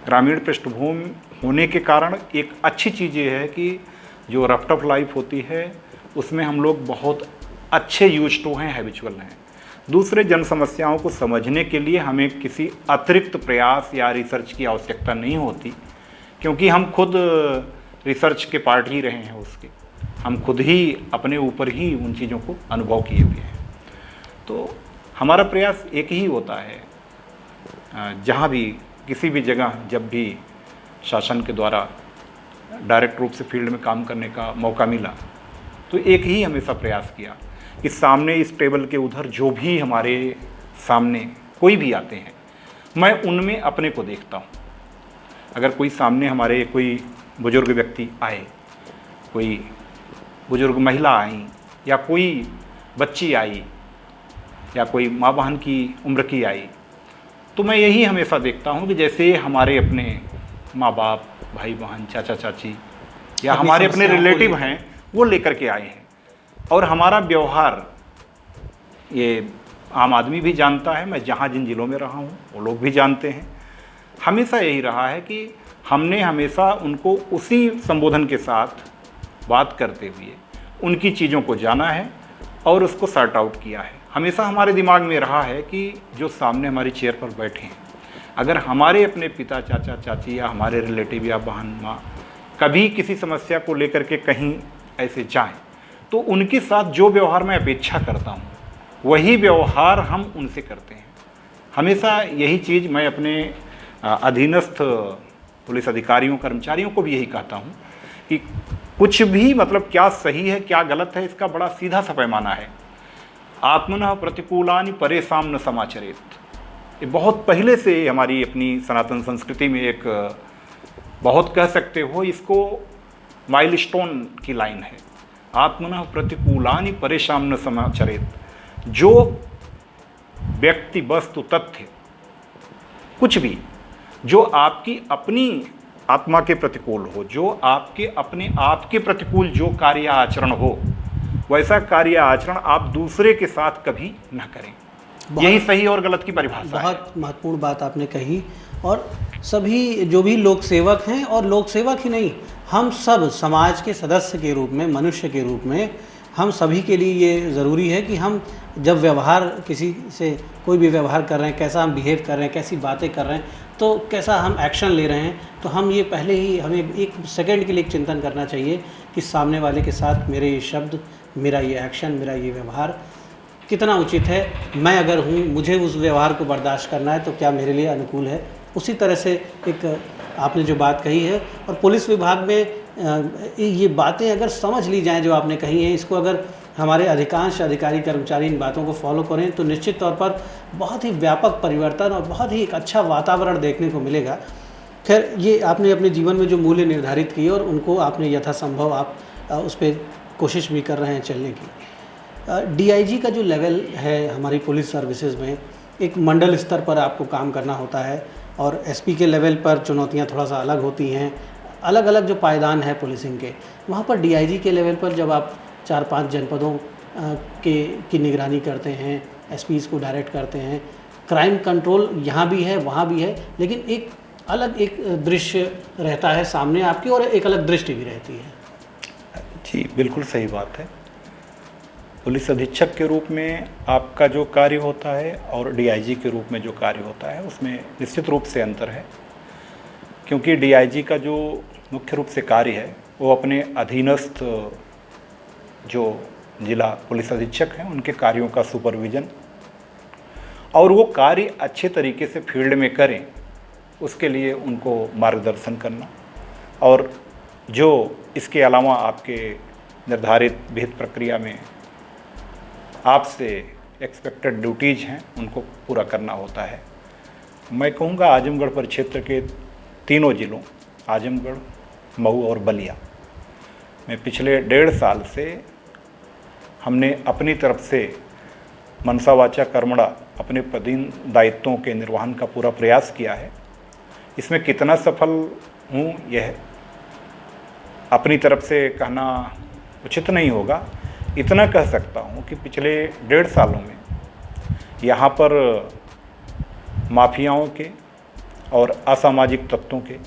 ग्रामीण पृष्ठभूमि होने के कारण एक अच्छी चीज़ ये है कि जो रफ्ट ऑफ लाइफ होती है उसमें हम लोग बहुत अच्छे यूज टू हैं, हैबिचुअल हैं। दूसरे जन समस्याओं को समझने के लिए हमें किसी अतिरिक्त प्रयास या रिसर्च की आवश्यकता नहीं होती, क्योंकि हम खुद रिसर्च के पार्ट ही रहे हैं उसके। हम खुद ही अपने ऊपर ही उन चीज़ों को अनुभव किए हुए हैं। तो हमारा प्रयास एक ही होता है, जहाँ भी किसी भी जगह जब भी शासन के द्वारा डायरेक्ट रूप से फील्ड में काम करने का मौका मिला तो एक ही हमेशा प्रयास किया कि सामने इस टेबल के उधर जो भी हमारे सामने कोई भी आते हैं, मैं उनमें अपने को देखता हूँ। अगर कोई सामने हमारे कोई बुजुर्ग व्यक्ति आए, कोई बुजुर्ग महिला आई, या कोई बच्ची आई, या कोई माँ बहन की उम्र की आई, तो मैं यही हमेशा देखता हूँ कि जैसे हमारे अपने माँ बाप, भाई बहन, चाचा चाची या हमारे अपने रिलेटिव हैं, वो लेकर के आए हैं। और हमारा व्यवहार ये आम आदमी भी जानता है, मैं जहाँ जिन ज़िलों में रहा हूँ वो लोग भी जानते हैं। हमेशा यही रहा है कि हमने हमेशा उनको उसी संबोधन के साथ बात करते हुए उनकी चीज़ों को जाना है और उसको सॉर्ट आउट किया है। हमेशा हमारे दिमाग में रहा है कि जो सामने हमारी चेयर पर बैठे हैं, अगर हमारे अपने पिता, चाचा चाची या हमारे रिलेटिव या बहन माँ कभी किसी समस्या को लेकर के कहीं ऐसे जाएं, तो उनके साथ जो व्यवहार मैं अपेक्षा करता हूँ वही व्यवहार हम उनसे करते हैं। हमेशा यही चीज़ मैं अपने अधीनस्थ पुलिस अधिकारियों, कर्मचारियों को भी यही कहता हूँ कि कुछ भी मतलब क्या सही है क्या गलत है, इसका बड़ा सीधा सा पैमाना है। आत्मनः प्रतिकूलानि परेशान न समाचरेत। ये बहुत पहले से हमारी अपनी सनातन संस्कृति में एक बहुत कह सकते हो इसको माइलस्टोन की लाइन है। आत्मनः प्रतिकूलानि परेशान न समाचरेत। जो व्यक्ति, वस्तु, तथ्य कुछ भी जो आपकी अपनी आत्मा के प्रतिकूल हो, जो आपके अपने आप के प्रतिकूल जो कार्य आचरण हो, वैसा कार्य आचरण आप दूसरे के साथ कभी न करें। यही सही और गलत की परिभाषा है।
बहुत महत्वपूर्ण बात आपने कही। और सभी जो भी लोक सेवक हैं, और लोक सेवक ही नहीं, हम सब समाज के सदस्य के रूप में, मनुष्य के रूप में, हम सभी के लिए ये ज़रूरी है कि हम जब व्यवहार किसी से कोई भी व्यवहार कर रहे हैं, कैसा हम बिहेव कर रहे हैं, कैसी बातें कर रहे हैं, तो कैसा हम एक्शन ले रहे हैं, तो हम ये पहले ही हमें एक सेकंड के लिए एक चिंतन करना चाहिए कि सामने वाले के साथ मेरे ये शब्द, मेरा ये एक्शन, मेरा ये व्यवहार कितना उचित है। मैं अगर हूँ, मुझे उस व्यवहार को बर्दाश्त करना है तो क्या मेरे लिए अनुकूल है। उसी तरह से एक आपने जो बात कही है, और पुलिस विभाग में ये बातें अगर समझ ली जाएं जो आपने कही हैं, इसको अगर हमारे अधिकांश अधिकारी कर्मचारी इन बातों को फॉलो करें तो निश्चित तौर पर बहुत ही व्यापक परिवर्तन और बहुत ही एक अच्छा वातावरण देखने को मिलेगा। खैर, ये आपने अपने जीवन में जो मूल्य निर्धारित किए और उनको आपने यथासंभव आप उस पर कोशिश भी कर रहे हैं चलने की। डीआईजी का जो लेवल है हमारी पुलिस सर्विसेज में, एक मंडल स्तर पर आपको काम करना होता है, और एसपी के लेवल पर चुनौतियां थोड़ा सा अलग होती हैं। अलग अलग जो पायदान है पुलिसिंग के, वहाँ पर डीआईजी के लेवल पर जब आप 4-5 जनपदों की निगरानी करते हैं, एसपीज को डायरेक्ट करते हैं, क्राइम कंट्रोल यहाँ भी है वहाँ भी है, लेकिन एक अलग एक दृश्य रहता है सामने आपकी, और एक अलग दृष्टि भी रहती है।
जी, बिल्कुल सही बात है। पुलिस अधीक्षक के रूप में आपका जो कार्य होता है और डीआईजी के रूप में जो कार्य होता है उसमें निश्चित रूप से अंतर है, क्योंकि डीआईजी का जो मुख्य रूप से कार्य है वो अपने अधीनस्थ जो जिला पुलिस अधीक्षक हैं उनके कार्यों का सुपरविज़न, और वो कार्य अच्छे तरीके से फील्ड में करें उसके लिए उनको मार्गदर्शन करना, और जो इसके अलावा आपके निर्धारित विहित प्रक्रिया में आपसे एक्सपेक्टेड ड्यूटीज़ हैं उनको पूरा करना होता है। मैं कहूँगा आजमगढ़ परिक्षेत्र के तीनों ज़िलों आजमगढ़, मऊ और बलिया में पिछले 1.5 साल से हमने अपनी तरफ से मनसा वाचा कर्मणा अपने पदीन दायित्वों के निर्वहन का पूरा प्रयास किया है। इसमें कितना सफल हूँ यह अपनी तरफ से कहना उचित नहीं होगा। इतना कह सकता हूँ कि पिछले 1.5 सालों में यहाँ पर माफियाओं के और असामाजिक तत्वों के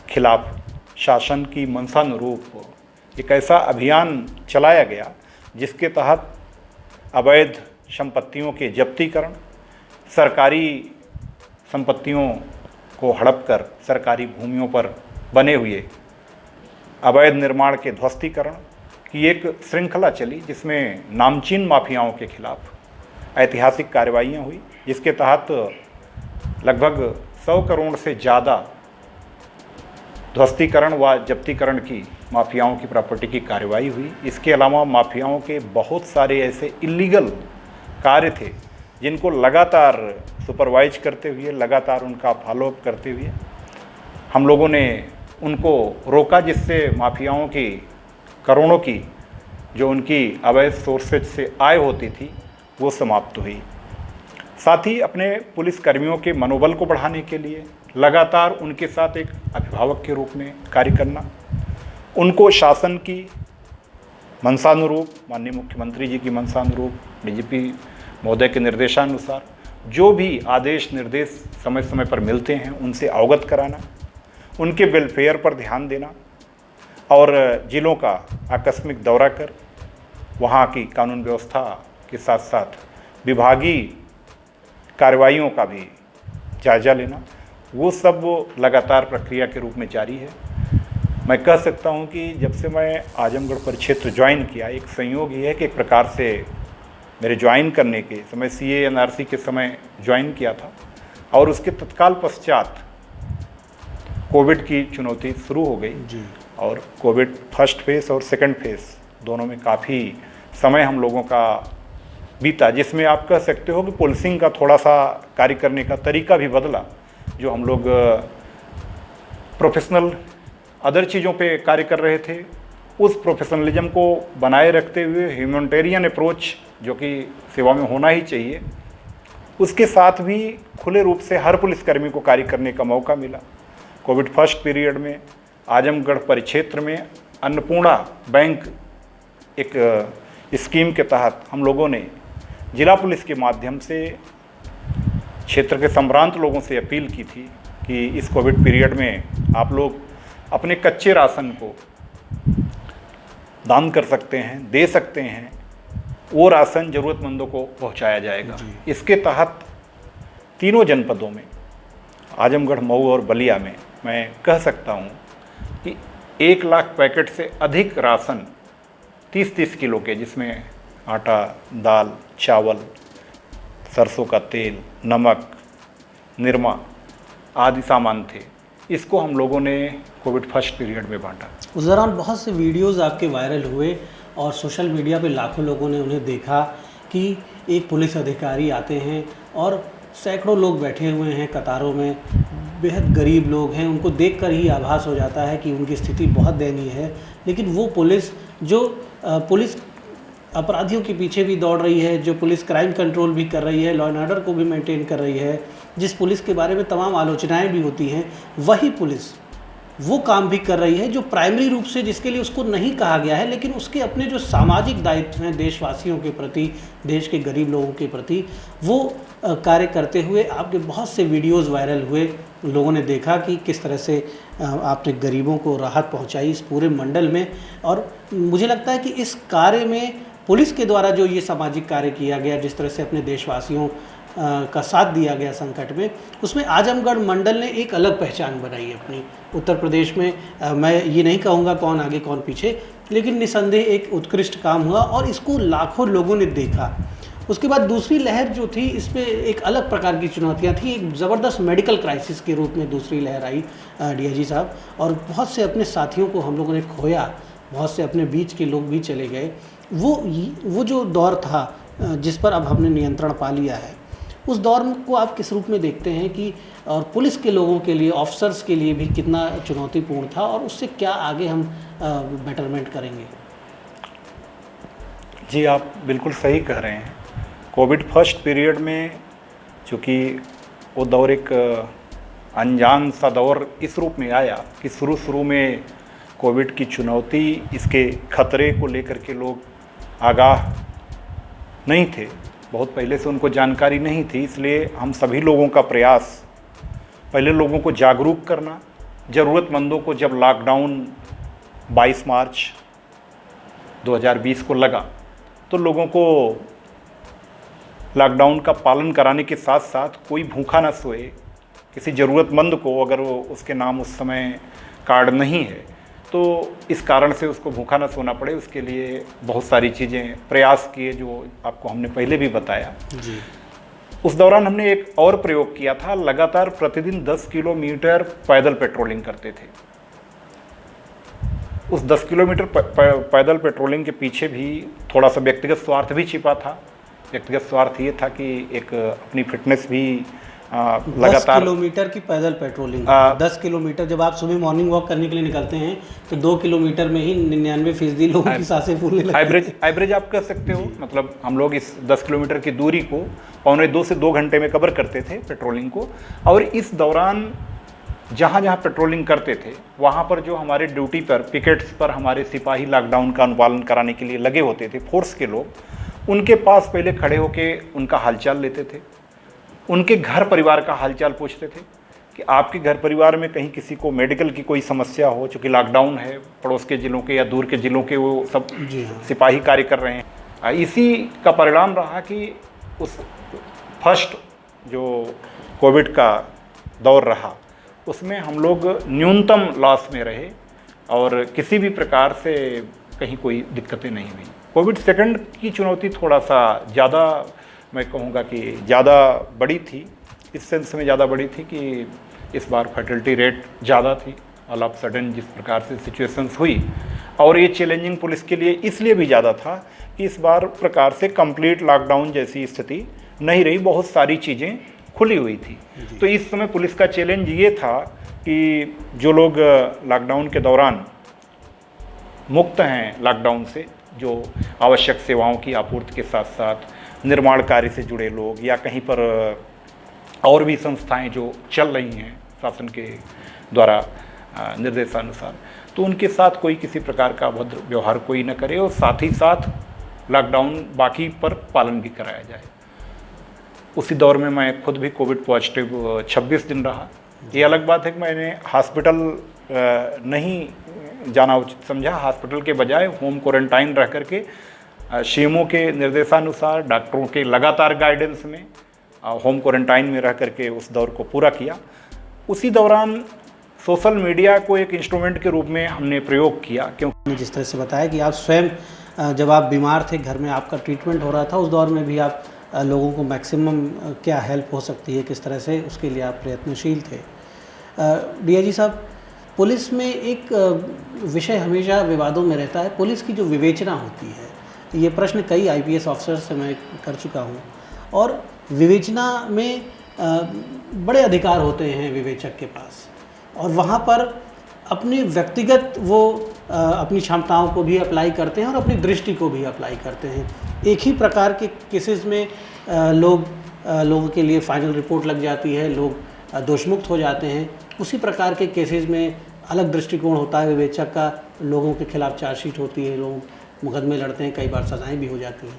खिलाफ शासन की मंशानुरूप एक ऐसा अभियान चलाया गया जिसके तहत अवैध संपत्तियों के जब्तीकरण, सरकारी संपत्तियों को हड़प कर सरकारी भूमियों पर बने हुए अवैध निर्माण के ध्वस्तीकरण की एक श्रृंखला चली, जिसमें नामचीन माफियाओं के खिलाफ ऐतिहासिक कार्रवाइयाँ हुई, जिसके तहत लगभग 100 करोड़ से ज़्यादा ध्वस्तीकरण व जब्तीकरण की माफियाओं की प्रॉपर्टी की कार्रवाई हुई। इसके अलावा माफियाओं के बहुत सारे ऐसे इलीगल कार्य थे जिनको लगातार सुपरवाइज करते हुए, लगातार उनका फॉलोअप करते हुए हम लोगों ने उनको रोका, जिससे माफियाओं की करोड़ों की जो उनकी अवैध सोर्सेज से आय होती थी वो समाप्त हुई। साथ ही अपने पुलिस कर्मियों के मनोबल को बढ़ाने के लिए लगातार उनके साथ एक अभिभावक के रूप में कार्य करना, उनको शासन की मंशानुरूप, माननीय मुख्यमंत्री जी की मंशानुरूप, डीजीपी महोदय के निर्देशानुसार जो भी आदेश निर्देश समय समय पर मिलते हैं उनसे अवगत कराना, उनके वेलफेयर पर ध्यान देना और जिलों का आकस्मिक दौरा कर वहाँ की कानून व्यवस्था के साथ साथ विभागीय कार्रवाइयों का भी जायजा लेना, वो सब लगातार प्रक्रिया के रूप में जारी है। मैं कह सकता हूँ कि जब से मैं आजमगढ़ परिक्षेत्र ज्वाइन किया, एक संयोग ये है कि एक प्रकार से मेरे ज्वाइन करने के समय CA/NRC के समय ज्वाइन किया था और उसके तत्काल पश्चात कोविड की चुनौती शुरू हो गई
जी।
और कोविड फर्स्ट फेज़ और सेकंड फेज़ दोनों में काफ़ी समय हम लोगों का बीता, जिसमें आप कह सकते हो कि पुलिसिंग का थोड़ा सा कार्य करने का तरीका भी बदला। जो हम लोग प्रोफेशनल अदर चीज़ों पे कार्य कर रहे थे, उस प्रोफेशनलिज्म को बनाए रखते हुए ह्यूमैनिटेरियन अप्रोच जो कि सेवा में होना ही चाहिए, उसके साथ भी खुले रूप से हर पुलिसकर्मी को कार्य करने का मौका मिला। कोविड फर्स्ट पीरियड में आजमगढ़ परिक्षेत्र में अन्नपूर्णा बैंक एक स्कीम के तहत हम लोगों ने जिला पुलिस के माध्यम से क्षेत्र के संभ्रांत लोगों से अपील की थी कि इस कोविड पीरियड में आप लोग अपने कच्चे राशन को दान कर सकते हैं, दे सकते हैं, वो राशन ज़रूरतमंदों को पहुंचाया जाएगा। इसके तहत तीनों जनपदों में आजमगढ़, मऊ और बलिया में मैं कह सकता हूं कि 1 लाख पैकेट से अधिक राशन 30-30 किलो के, जिसमें आटा, दाल, चावल, सरसों का तेल, नमक, निरमा आदि सामान थे, इसको हम लोगों ने कोविड फर्स्ट पीरियड में बांटा।
उस दौरान बहुत से वीडियोज़ आपके वायरल हुए और सोशल मीडिया पे लाखों लोगों ने उन्हें देखा कि एक पुलिस अधिकारी आते हैं और सैकड़ों लोग बैठे हुए हैं कतारों में, बेहद गरीब लोग हैं, उनको देखकर ही आभास हो जाता है कि उनकी स्थिति बहुत दयनीय है। लेकिन वो पुलिस जो पुलिस अपराधियों के पीछे भी दौड़ रही है, जो पुलिस क्राइम कंट्रोल भी कर रही है, लॉ एंड ऑर्डर को भी मेंटेन कर रही है, जिस पुलिस के बारे में तमाम आलोचनाएं भी होती हैं, वही पुलिस वो काम भी कर रही है जो प्राइमरी रूप से जिसके लिए उसको नहीं कहा गया है, लेकिन उसके अपने जो सामाजिक दायित्व हैं देशवासियों के प्रति, देश के गरीब लोगों के प्रति, वो कार्य करते हुए आपके बहुत से वीडियोस वायरल हुए। लोगों ने देखा कि किस तरह से आपने गरीबों को राहत पहुंचाई इस पूरे मंडल में। और मुझे लगता है कि इस कार्य में पुलिस के द्वारा जो ये सामाजिक कार्य किया गया, जिस तरह से अपने देशवासियों का साथ दिया गया संकट में, उसमें आजमगढ़ मंडल ने एक अलग पहचान बनाई है अपनी उत्तर प्रदेश में। मैं ये नहीं कहूँगा कौन आगे कौन पीछे, लेकिन निसंदेह एक उत्कृष्ट काम हुआ और इसको लाखों लोगों ने देखा। उसके बाद दूसरी लहर जो थी, इसमें एक अलग प्रकार की चुनौतियाँ थी। एक ज़बरदस्त मेडिकल क्राइसिस के रूप में दूसरी लहर आई DIG साहब, और बहुत से अपने साथियों को हम लोगों ने खोया, बहुत से अपने बीच के लोग भी चले गए। वो जो दौर था जिस पर अब हमने नियंत्रण पा लिया है, उस दौर को आप किस रूप में देखते हैं कि और पुलिस के लोगों के लिए, ऑफिसर्स के लिए भी कितना चुनौतीपूर्ण था और उससे क्या आगे हम बेटरमेंट करेंगे?
जी, आप बिल्कुल सही कह रहे हैं। कोविड फर्स्ट पीरियड में चूँकि वो दौर एक अनजान सा दौर इस रूप में आया कि शुरू में कोविड की चुनौती, इसके खतरे को लेकर के लोग आगाह नहीं थे, बहुत पहले से उनको जानकारी नहीं थी। इसलिए हम सभी लोगों का प्रयास, पहले लोगों को जागरूक करना, ज़रूरतमंदों को जब लॉकडाउन 22 मार्च 2020 को लगा तो लोगों को लॉकडाउन का पालन कराने के साथ साथ कोई भूखा ना सोए, किसी ज़रूरतमंद को अगर वो उसके नाम उस समय कार्ड नहीं है तो इस कारण से उसको भूखा ना सोना पड़े, उसके लिए बहुत सारी चीज़ें प्रयास किए जो आपको हमने पहले भी बताया
जी।
उस दौरान हमने एक और प्रयोग किया था, लगातार प्रतिदिन 10 किलोमीटर पैदल पेट्रोलिंग करते थे। उस 10 किलोमीटर पैदल पेट्रोलिंग के पीछे भी थोड़ा सा व्यक्तिगत स्वार्थ भी छिपा था। व्यक्तिगत स्वार्थ ये था कि एक अपनी फिटनेस भी लगातार
10 किलोमीटर की पैदल पेट्रोलिंग, 10 किलोमीटर जब आप सुबह मॉर्निंग वॉक करने के लिए निकलते हैं तो 2 किलोमीटर में ही 99% लोगों की सांसें फूलने लगती हैं।
एवरेज आप कह सकते हो। मतलब हम लोग इस 10 किलोमीटर की दूरी को 1.25 से 2 घंटे में कवर करते थे पेट्रोलिंग को। और इस दौरान जहाँ जहाँ पेट्रोलिंग करते थे वहाँ पर जो हमारे ड्यूटी पर पिकेट्स पर हमारे सिपाही लॉकडाउन का अनुपालन कराने के लिए लगे होते थे, फोर्स के लोग, उनके पास पहले खड़े होके उनका हालचाल लेते थे, उनके घर परिवार का हालचाल पूछते थे कि आपके घर परिवार में कहीं किसी को मेडिकल की कोई समस्या हो, चूँकि लॉकडाउन है, पड़ोस के ज़िलों के या दूर के ज़िलों के वो सब सिपाही कार्य कर रहे हैं। इसी का परिणाम रहा कि उस फर्स्ट जो कोविड का दौर रहा उसमें हम लोग न्यूनतम लॉस में रहे और किसी भी प्रकार से कहीं कोई दिक्कतें नहीं हुई। कोविड सेकंड की चुनौती थोड़ा सा ज़्यादा, मैं कहूँगा कि ज़्यादा बड़ी थी, इस सेंस में ज़्यादा बड़ी थी कि इस बार फर्टिलिटी रेट ज़्यादा थी। ऑल ऑफ सडन जिस प्रकार से सिचुएशंस हुई, और ये चैलेंजिंग पुलिस के लिए इसलिए भी ज़्यादा था कि इस बार प्रकार से कंप्लीट लॉकडाउन जैसी स्थिति नहीं रही, बहुत सारी चीज़ें खुली हुई थी। तो इस समय पुलिस का चैलेंज ये था कि जो लोग लॉकडाउन के दौरान मुक्त हैं लॉकडाउन से, जो आवश्यक सेवाओं की आपूर्ति के साथ साथ निर्माण कार्य से जुड़े लोग या कहीं पर और भी संस्थाएं जो चल रही हैं शासन के द्वारा निर्देशानुसार, तो उनके साथ कोई किसी प्रकार का अभद्र व्यवहार कोई न करे और साथ ही साथ लॉकडाउन बाकी पर पालन भी कराया जाए। उसी दौर में मैं खुद भी कोविड पॉजिटिव 26 दिन रहा। ये अलग बात है कि मैंने हॉस्पिटल नहीं जाना उचित समझा, हॉस्पिटल के बजाय होम क्वारंटाइन रह करके सीएमओ के निर्देशानुसार, डॉक्टरों के लगातार गाइडेंस में होम क्वारंटाइन में रह करके उस दौर को पूरा किया। उसी दौरान सोशल मीडिया को एक इंस्ट्रूमेंट के रूप में हमने प्रयोग किया, क्योंकि
जिस तरह से बताया कि आप स्वयं जब आप बीमार थे, घर में आपका ट्रीटमेंट हो रहा था, उस दौर में भी आप लोगों को मैक्सिमम क्या हेल्प हो सकती है, किस तरह से, उसके लिए आप प्रयत्नशील थे। डीआईजी साहब, पुलिस में एक विषय हमेशा विवादों में रहता है, पुलिस की जो विवेचना होती है। ये प्रश्न कई आईपीएस अफसर से मैं कर चुका हूँ, और विवेचना में बड़े अधिकार होते हैं विवेचक के पास, और वहाँ पर अपनी व्यक्तिगत वो अपनी क्षमताओं को भी अप्लाई करते हैं और अपनी दृष्टि को भी अप्लाई करते हैं। एक ही प्रकार के केसेस में लोगों के लिए फाइनल रिपोर्ट लग जाती है, लोग दोषमुक्त हो जाते हैं। उसी प्रकार के केसेस में अलग दृष्टिकोण होता है विवेचक का, लोगों के खिलाफ चार्जशीट होती है, लोग मुकदमे लड़ते हैं, कई बार सजाएं भी हो जाती हैं।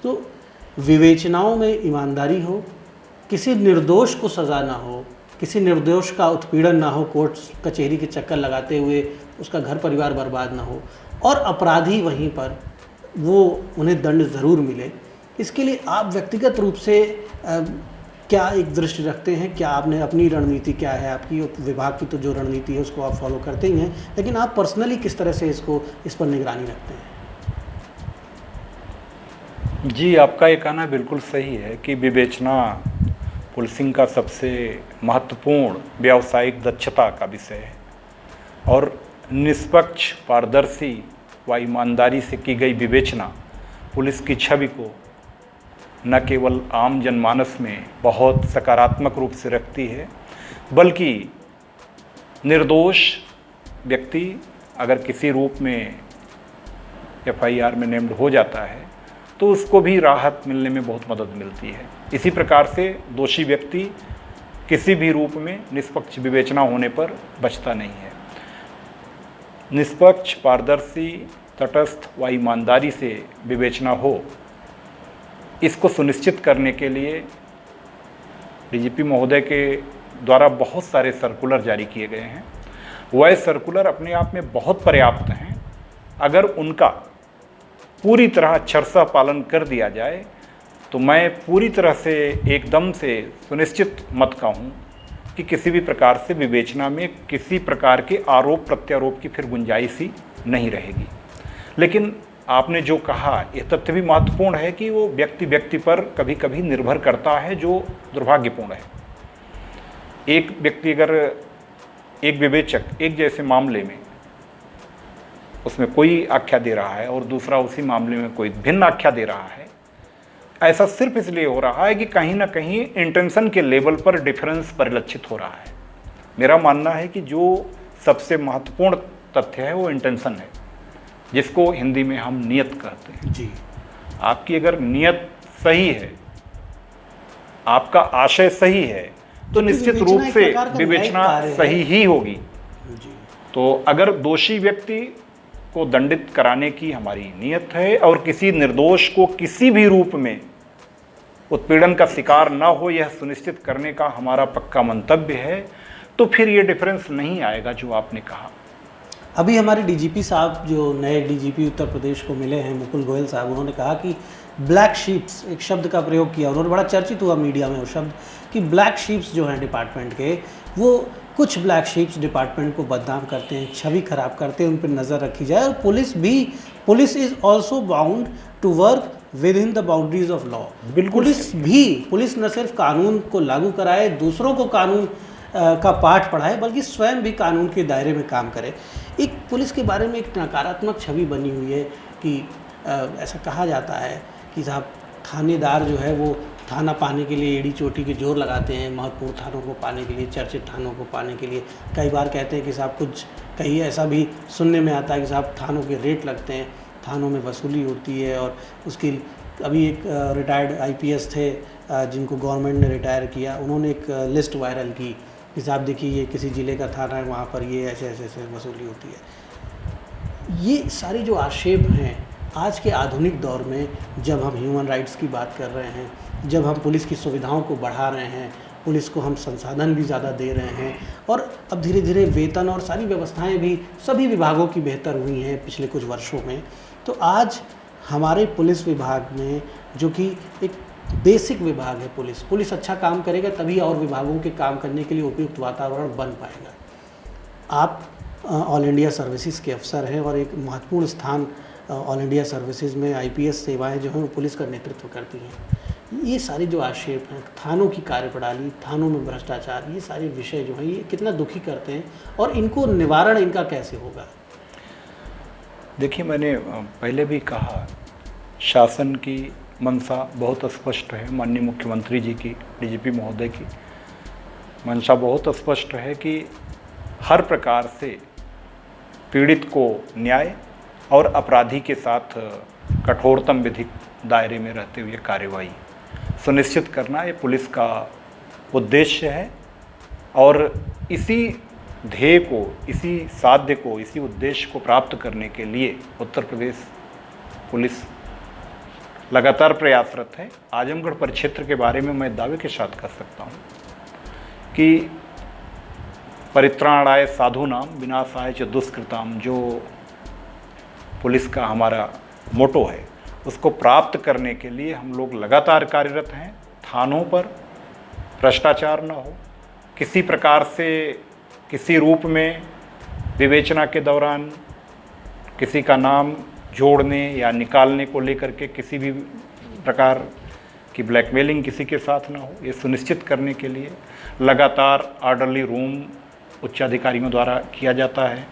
तो विवेचनाओं में ईमानदारी हो, किसी निर्दोष को सज़ा ना हो, किसी निर्दोष का उत्पीड़न ना हो, कोर्ट कचहरी के चक्कर लगाते हुए उसका घर परिवार बर्बाद ना हो, और अपराधी वहीं पर वो उन्हें दंड ज़रूर मिले। इसके लिए आप व्यक्तिगत रूप से क्या एक दृष्टि रखते हैं? क्या आपने अपनी रणनीति क्या है आपकी? विभाग की तो जो रणनीति है उसको आप फॉलो करते ही हैं, लेकिन आप पर्सनली किस तरह से इस पर निगरानी रखते हैं?
जी, आपका ये कहना बिल्कुल सही है कि विवेचना पुलिसिंग का सबसे महत्वपूर्ण व्यावसायिक दक्षता का विषय है, और निष्पक्ष, पारदर्शी व ईमानदारी से की गई विवेचना पुलिस की छवि को न केवल आम जनमानस में बहुत सकारात्मक रूप से रखती है, बल्कि निर्दोष व्यक्ति अगर किसी रूप में एफआईआर में नेम्ड हो जाता है तो उसको भी राहत मिलने में बहुत मदद मिलती है। इसी प्रकार से दोषी व्यक्ति किसी भी रूप में निष्पक्ष विवेचना होने पर बचता नहीं है। निष्पक्ष, पारदर्शी, तटस्थ व ईमानदारी से विवेचना हो, इसको सुनिश्चित करने के लिए डीजीपी महोदय के द्वारा बहुत सारे सर्कुलर जारी किए गए हैं। वह सर्कुलर अपने आप में बहुत पर्याप्त हैं। अगर उनका पूरी तरह अक्षरशः पालन कर दिया जाए तो मैं पूरी तरह से एकदम से सुनिश्चित मत कहूँ कि किसी भी प्रकार से विवेचना में किसी प्रकार के आरोप प्रत्यारोप की फिर गुंजाइश ही नहीं रहेगी। लेकिन आपने जो कहा, यह तथ्य भी महत्वपूर्ण है कि वो व्यक्ति व्यक्ति पर कभी कभी निर्भर करता है, जो दुर्भाग्यपूर्ण है। एक व्यक्ति अगर, एक विवेचक एक जैसे मामले में उसमें कोई आख्या दे रहा है और दूसरा उसी मामले में कोई भिन्न आख्या दे रहा है, ऐसा सिर्फ इसलिए हो रहा है कि कहीं ना कहीं इंटेंशन के लेवल पर डिफरेंस परिलक्षित हो रहा है। मेरा मानना है कि जो सबसे महत्वपूर्ण तथ्य है वो इंटेंशन है, जिसको हिंदी में हम नियत कहते हैं।
जी,
आपकी अगर नियत सही है, आपका आशय सही है, तो निश्चित रूप से विवेचना सही ही होगी।
जी।
तो अगर दोषी व्यक्ति को दंडित कराने की हमारी नियत है और किसी निर्दोष को किसी भी रूप में उत्पीड़न का शिकार न हो, यह सुनिश्चित करने का हमारा पक्का मंतव्य है, तो फिर ये डिफरेंस नहीं आएगा जो आपने कहा।
अभी हमारे डीजीपी साहब, जो नए डीजीपी उत्तर प्रदेश को मिले हैं, मुकुल गोयल साहब, उन्होंने कहा कि ब्लैक शीप्स, एक शब्द का प्रयोग किया उन्होंने, बड़ा चर्चित हुआ मीडिया में वो शब्द, कि ब्लैक शीप्स जो हैं डिपार्टमेंट के, वो कुछ ब्लैक शीप्स डिपार्टमेंट को बदनाम करते हैं, छवि खराब करते हैं, उन पर नज़र रखी जाए। और police is also bound to work within the boundaries of law. Police न सिर्फ कानून को लागू कराए, दूसरों को कानून का पाठ पढ़ाए, बल्कि स्वयं भी कानून के दायरे में काम करे। एक पुलिस के बारे में एक नकारात्मक छवि बनी हुई है कि ऐसा कहा जाता है कि साहब थानेदार जो है वो थाना पाने के लिए एड़ी चोटी के जोर लगाते हैं, महत्वपूर्ण थानों को पाने के लिए, चर्चित थानों को पाने के लिए। कई बार कहते हैं कि साहब, कुछ कहीं ऐसा भी सुनने में आता है कि साहब थानों के रेट लगते हैं, थानों में वसूली होती है। और उसकी अभी एक रिटायर्ड आईपीएस थे जिनको गवर्नमेंट ने रिटायर किया, उन्होंने एक लिस्ट वायरल की कि साहब देखिए ये किसी ज़िले का थाना है, वहाँ पर ये ऐसे ऐसे ऐसे वसूली होती है। ये सारे जो आक्षेप हैं आज के आधुनिक दौर में, जब हम ह्यूमन राइट्स की बात कर रहे हैं, जब हम पुलिस की सुविधाओं को बढ़ा रहे हैं, पुलिस को हम संसाधन भी ज़्यादा दे रहे हैं, और अब धीरे धीरे वेतन और सारी व्यवस्थाएं भी सभी विभागों की बेहतर हुई हैं पिछले कुछ वर्षों में, तो आज हमारे पुलिस विभाग में, जो कि एक बेसिक विभाग है, पुलिस अच्छा काम करेगा तभी और विभागों के काम करने के लिए उपयुक्त वातावरण बन पाएगा। आप ऑल इंडिया सर्विसेज के अफसर हैं और एक महत्वपूर्ण स्थान ऑल इंडिया सर्विसेज में आईपीएस सेवाएं जो हैं वो पुलिस का नेतृत्व करती हैं। ये सारे जो आक्षेप हैं, थानों की कार्यप्रणाली, थानों में भ्रष्टाचार, ये सारे विषय जो हैं ये कितना दुखी करते हैं, और इनको निवारण इनका कैसे होगा?
देखिए, मैंने पहले भी कहा, शासन की मंशा बहुत स्पष्ट है। माननीय मुख्यमंत्री जी की, डीजीपी महोदय की मंशा बहुत स्पष्ट है कि हर प्रकार से पीड़ित को न्याय और अपराधी के साथ कठोरतम विधिक दायरे में रहते हुए कार्रवाई सुनिश्चित करना, ये पुलिस का उद्देश्य है। और इसी ध्येय को, इसी साध्य को, इसी उद्देश्य को प्राप्त करने के लिए उत्तर प्रदेश पुलिस लगातार प्रयासरत है। आजमगढ़ परिक्षेत्र के बारे में मैं दावे के साथ कह सकता हूँ कि परित्राणाय साधूनाम विनाशाय च दुष्कृताम, जो पुलिस का हमारा मोटो है, उसको प्राप्त करने के लिए हम लोग लगातार कार्यरत हैं। थानों पर भ्रष्टाचार न हो, किसी प्रकार से किसी रूप में विवेचना के दौरान किसी का नाम जोड़ने या निकालने को लेकर के किसी भी प्रकार की ब्लैकमेलिंग किसी के साथ ना हो, ये सुनिश्चित करने के लिए लगातार ऑर्डरली रूम उच्चाधिकारियों द्वारा किया जाता है।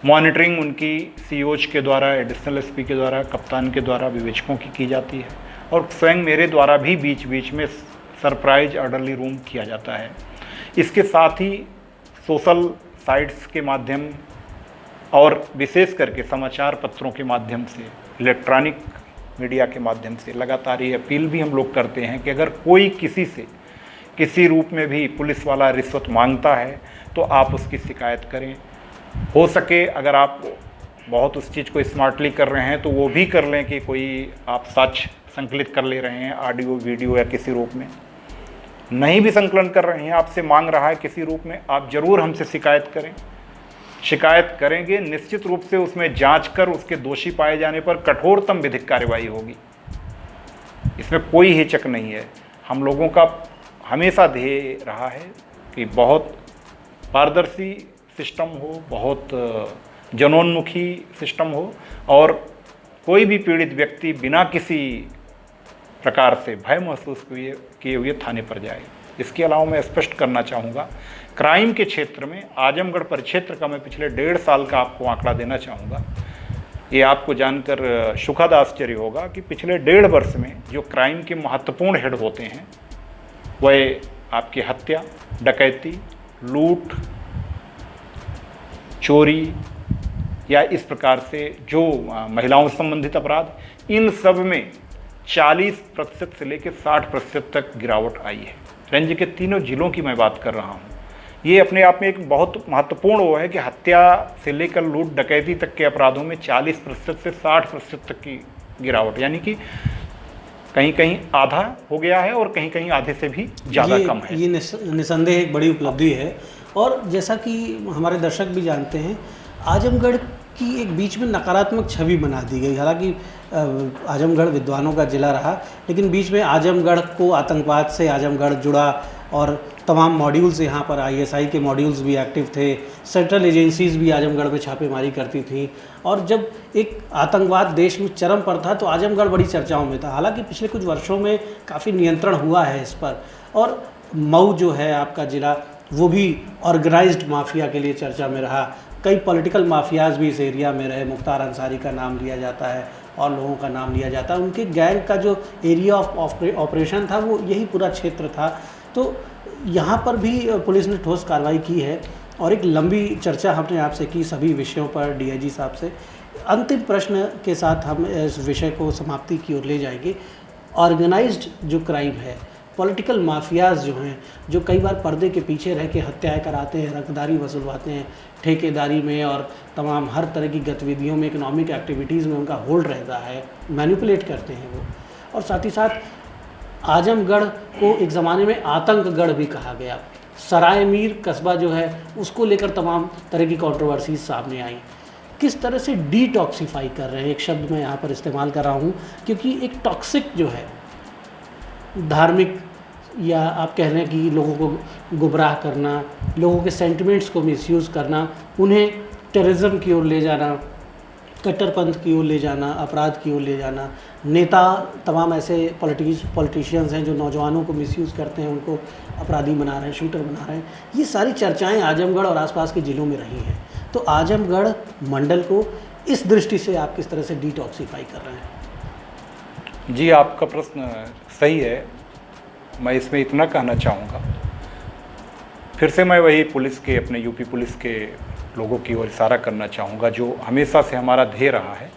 मॉनिटरिंग उनकी सीओज के द्वारा, एडिशनल एसपी के द्वारा, कप्तान के द्वारा, विवेचकों की जाती है, और स्वयं मेरे द्वारा भी बीच बीच में सरप्राइज ऑर्डरली रूम किया जाता है। इसके साथ ही सोशल साइट्स के माध्यम और विशेष करके समाचार पत्रों के माध्यम से, इलेक्ट्रॉनिक मीडिया के माध्यम से लगातार ये अपील भी हम लोग करते हैं कि अगर कोई किसी से किसी रूप में भी पुलिस वाला रिश्वत मांगता है तो आप उसकी शिकायत करें। हो सके अगर आप बहुत उस चीज़ को स्मार्टली कर रहे हैं तो वो भी कर लें कि कोई आप साक्ष्य संकलित कर ले रहे हैं ऑडियो वीडियो या किसी रूप में। नहीं भी संकलन कर रहे हैं, आपसे मांग रहा है किसी रूप में, आप ज़रूर हमसे शिकायत करें। शिकायत करेंगे, निश्चित रूप से उसमें जांच कर उसके दोषी पाए जाने पर कठोरतम विधिक कार्रवाई होगी। इसमें कोई हिचक नहीं है। हम लोगों का हमेशा ध्येय रहा है कि बहुत पारदर्शी सिस्टम हो, बहुत जनोन्मुखी सिस्टम हो और कोई भी पीड़ित व्यक्ति बिना किसी प्रकार से भय महसूस किए हुए थाने पर जाए। इसके अलावा मैं स्पष्ट करना चाहूँगा, क्राइम के क्षेत्र में आजमगढ़ परिक्षेत्र का मैं पिछले 1.5 साल का आपको आंकड़ा देना चाहूँगा। ये आपको जानकर सुखद आश्चर्य होगा कि पिछले 1.5 वर्ष में जो क्राइम के महत्वपूर्ण हेड होते हैं वह आपकी हत्या, डकैती, लूट, चोरी या इस प्रकार से जो महिलाओं से संबंधित अपराध, इन सब में 40% से लेकर 60% तक गिरावट आई है। राज्य के तीनों जिलों की मैं बात कर रहा हूँ। ये अपने आप में एक बहुत महत्वपूर्ण वो है कि हत्या से लेकर लूट डकैती तक के अपराधों में 40% से 60% तक की गिरावट, यानी कि कहीं कहीं आधा हो गया है और कहीं कहीं आधे से भी ज़्यादा कम है।
ये निसंदेह एक बड़ी उपलब्धि है। और जैसा कि हमारे दर्शक भी जानते हैं, आजमगढ़ की एक बीच में नकारात्मक छवि बना दी गई। हालांकि आजमगढ़ विद्वानों का जिला रहा, लेकिन बीच में आजमगढ़ को आतंकवाद से आजमगढ़ जुड़ा और तमाम मॉड्यूल्स यहाँ पर आईएसआई के मॉड्यूल्स भी एक्टिव थे, सेंट्रल एजेंसीज भी आजमगढ़ में छापेमारी करती थी। और जब एक आतंकवाद देश में चरम पर था तो आजमगढ़ बड़ी चर्चाओं में था। हालांकि पिछले कुछ वर्षों में काफ़ी नियंत्रण हुआ है इस पर। और मऊ जो है आपका ज़िला, वो भी ऑर्गेनाइज्ड माफिया के लिए चर्चा में रहा। कई पॉलिटिकल माफियाज भी इस एरिया में रहे। मुख्तार अंसारी का नाम लिया जाता है और लोगों का नाम लिया जाता है। उनके गैंग का जो एरिया ऑफ ऑपरेशन था वो यही पूरा क्षेत्र था। तो यहाँ पर भी पुलिस ने ठोस कार्रवाई की है। और एक लंबी चर्चा हमने आपसे की सभी विषयों पर डीआईजी साहब से। अंतिम प्रश्न के साथ हम इस विषय को समाप्ति की ओर ले जाएंगे। ऑर्गेनाइज्ड जो क्राइम है, पॉलिटिकल माफियाज जो हैं, जो कई बार पर्दे के पीछे रह के हत्याएं कराते हैं, रंगदारी वसूलवाते हैं, ठेकेदारी में और तमाम हर तरह की गतिविधियों में, इकोनॉमिक एक्टिविटीज़ में उनका होल्ड रहता है, मैनिपुलेट करते हैं वो। और साथ ही साथ आजमगढ़ को एक ज़माने में आतंकगढ़ भी कहा गया। सराय मीर कस्बा जो है उसको लेकर तमाम तरह की कंट्रोवर्सीज सामने आई। किस तरह से डिटॉक्सिफाई कर रहे हैं, एक शब्द मैं यहाँ पर इस्तेमाल कर रहा हूँ क्योंकि एक टॉक्सिक जो है धार्मिक, या आप कह रहे हैं कि लोगों को गुमराह करना, लोगों के सेंटिमेंट्स को मिसयूज़ करना, उन्हें टेररिज्म की ओर ले जाना, कट्टरपंथ की ओर ले जाना, अपराध की ओर ले जाना। नेता तमाम ऐसे पॉलिटिशियंस हैं जो नौजवानों को मिसयूज़ करते हैं, उनको अपराधी बना रहे हैं, शूटर बना रहे हैं। ये सारी चर्चाएं आजमगढ़ और आसपास के ज़िलों में रही हैं। तो आजमगढ़ मंडल को इस दृष्टि से आप किस तरह से डिटॉक्सिफाई कर रहे हैं?
जी, आपका प्रश्न सही है। मैं इसमें इतना कहना चाहूँगा, फिर से मैं वही पुलिस के, अपने यूपी पुलिस के लोगों की ओर इशारा करना चाहूँगा जो हमेशा से हमारा ध्येय रहा है।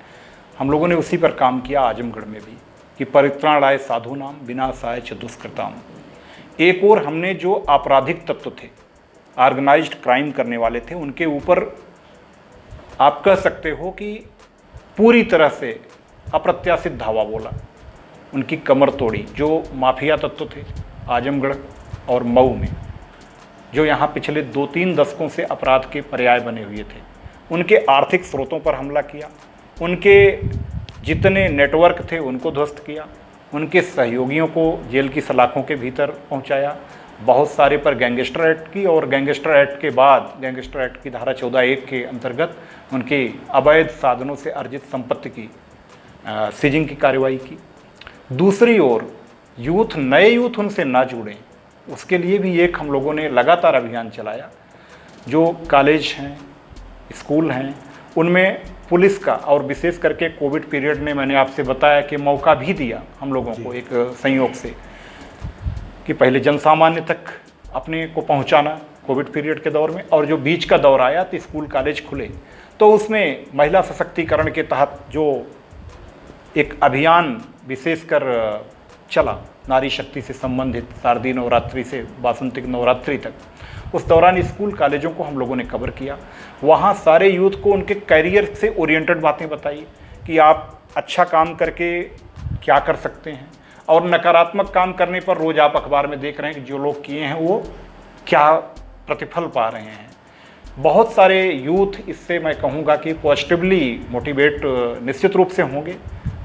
हम लोगों ने उसी पर काम किया आजमगढ़ में भी कि परित्राणाय साधूनाम विनाशाय च दुष्कृताम। एक और हमने जो आपराधिक तत्व थे, ऑर्गेनाइज्ड क्राइम करने वाले थे, उनके ऊपर आप कह सकते हो कि पूरी तरह से अप्रत्याशित धावा बोला, उनकी कमर तोड़ी। जो माफिया तत्व थे आजमगढ़ और मऊ में, जो यहाँ पिछले 2-3 दशकों से अपराध के पर्याय बने हुए थे, उनके आर्थिक स्रोतों पर हमला किया, उनके जितने नेटवर्क थे उनको ध्वस्त किया, उनके सहयोगियों को जेल की सलाखों के भीतर पहुँचाया, बहुत सारे पर गैंगस्टर एक्ट की, और गैंगस्टर एक्ट के बाद गैंगस्टर एक्ट की धारा 14(1) के अंतर्गत उनकी अवैध साधनों से अर्जित संपत्ति की सीजिंग की कार्रवाई की। दूसरी ओर यूथ, नए यूथ उनसे ना जुड़ें, उसके लिए भी एक हम लोगों ने लगातार अभियान चलाया। जो कॉलेज हैं, स्कूल हैं, उनमें पुलिस का, और विशेष करके कोविड पीरियड ने, मैंने आपसे बताया कि मौका भी दिया हम लोगों को एक संयोग से, कि पहले जनसामान्य तक अपने को पहुंचाना कोविड पीरियड के दौर में, और जो बीच का दौर आया तो स्कूल कॉलेज खुले, तो उसमें महिला सशक्तिकरण के तहत जो एक अभियान विशेषकर चला, नारी शक्ति से संबंधित शारदीय नवरात्रि से वासंतिक नवरात्रि तक, उस दौरान स्कूल कॉलेजों को हम लोगों ने कवर किया। वहाँ सारे यूथ को उनके करियर से ओरिएंटेड बातें बताई कि आप अच्छा काम करके क्या कर सकते हैं, और नकारात्मक काम करने पर रोज़ आप अखबार में देख रहे हैं कि जो लोग किए हैं वो क्या प्रतिफल पा रहे हैं। बहुत सारे यूथ इससे मैं कहूँगा कि पॉजिटिवली मोटिवेट निश्चित रूप से होंगे।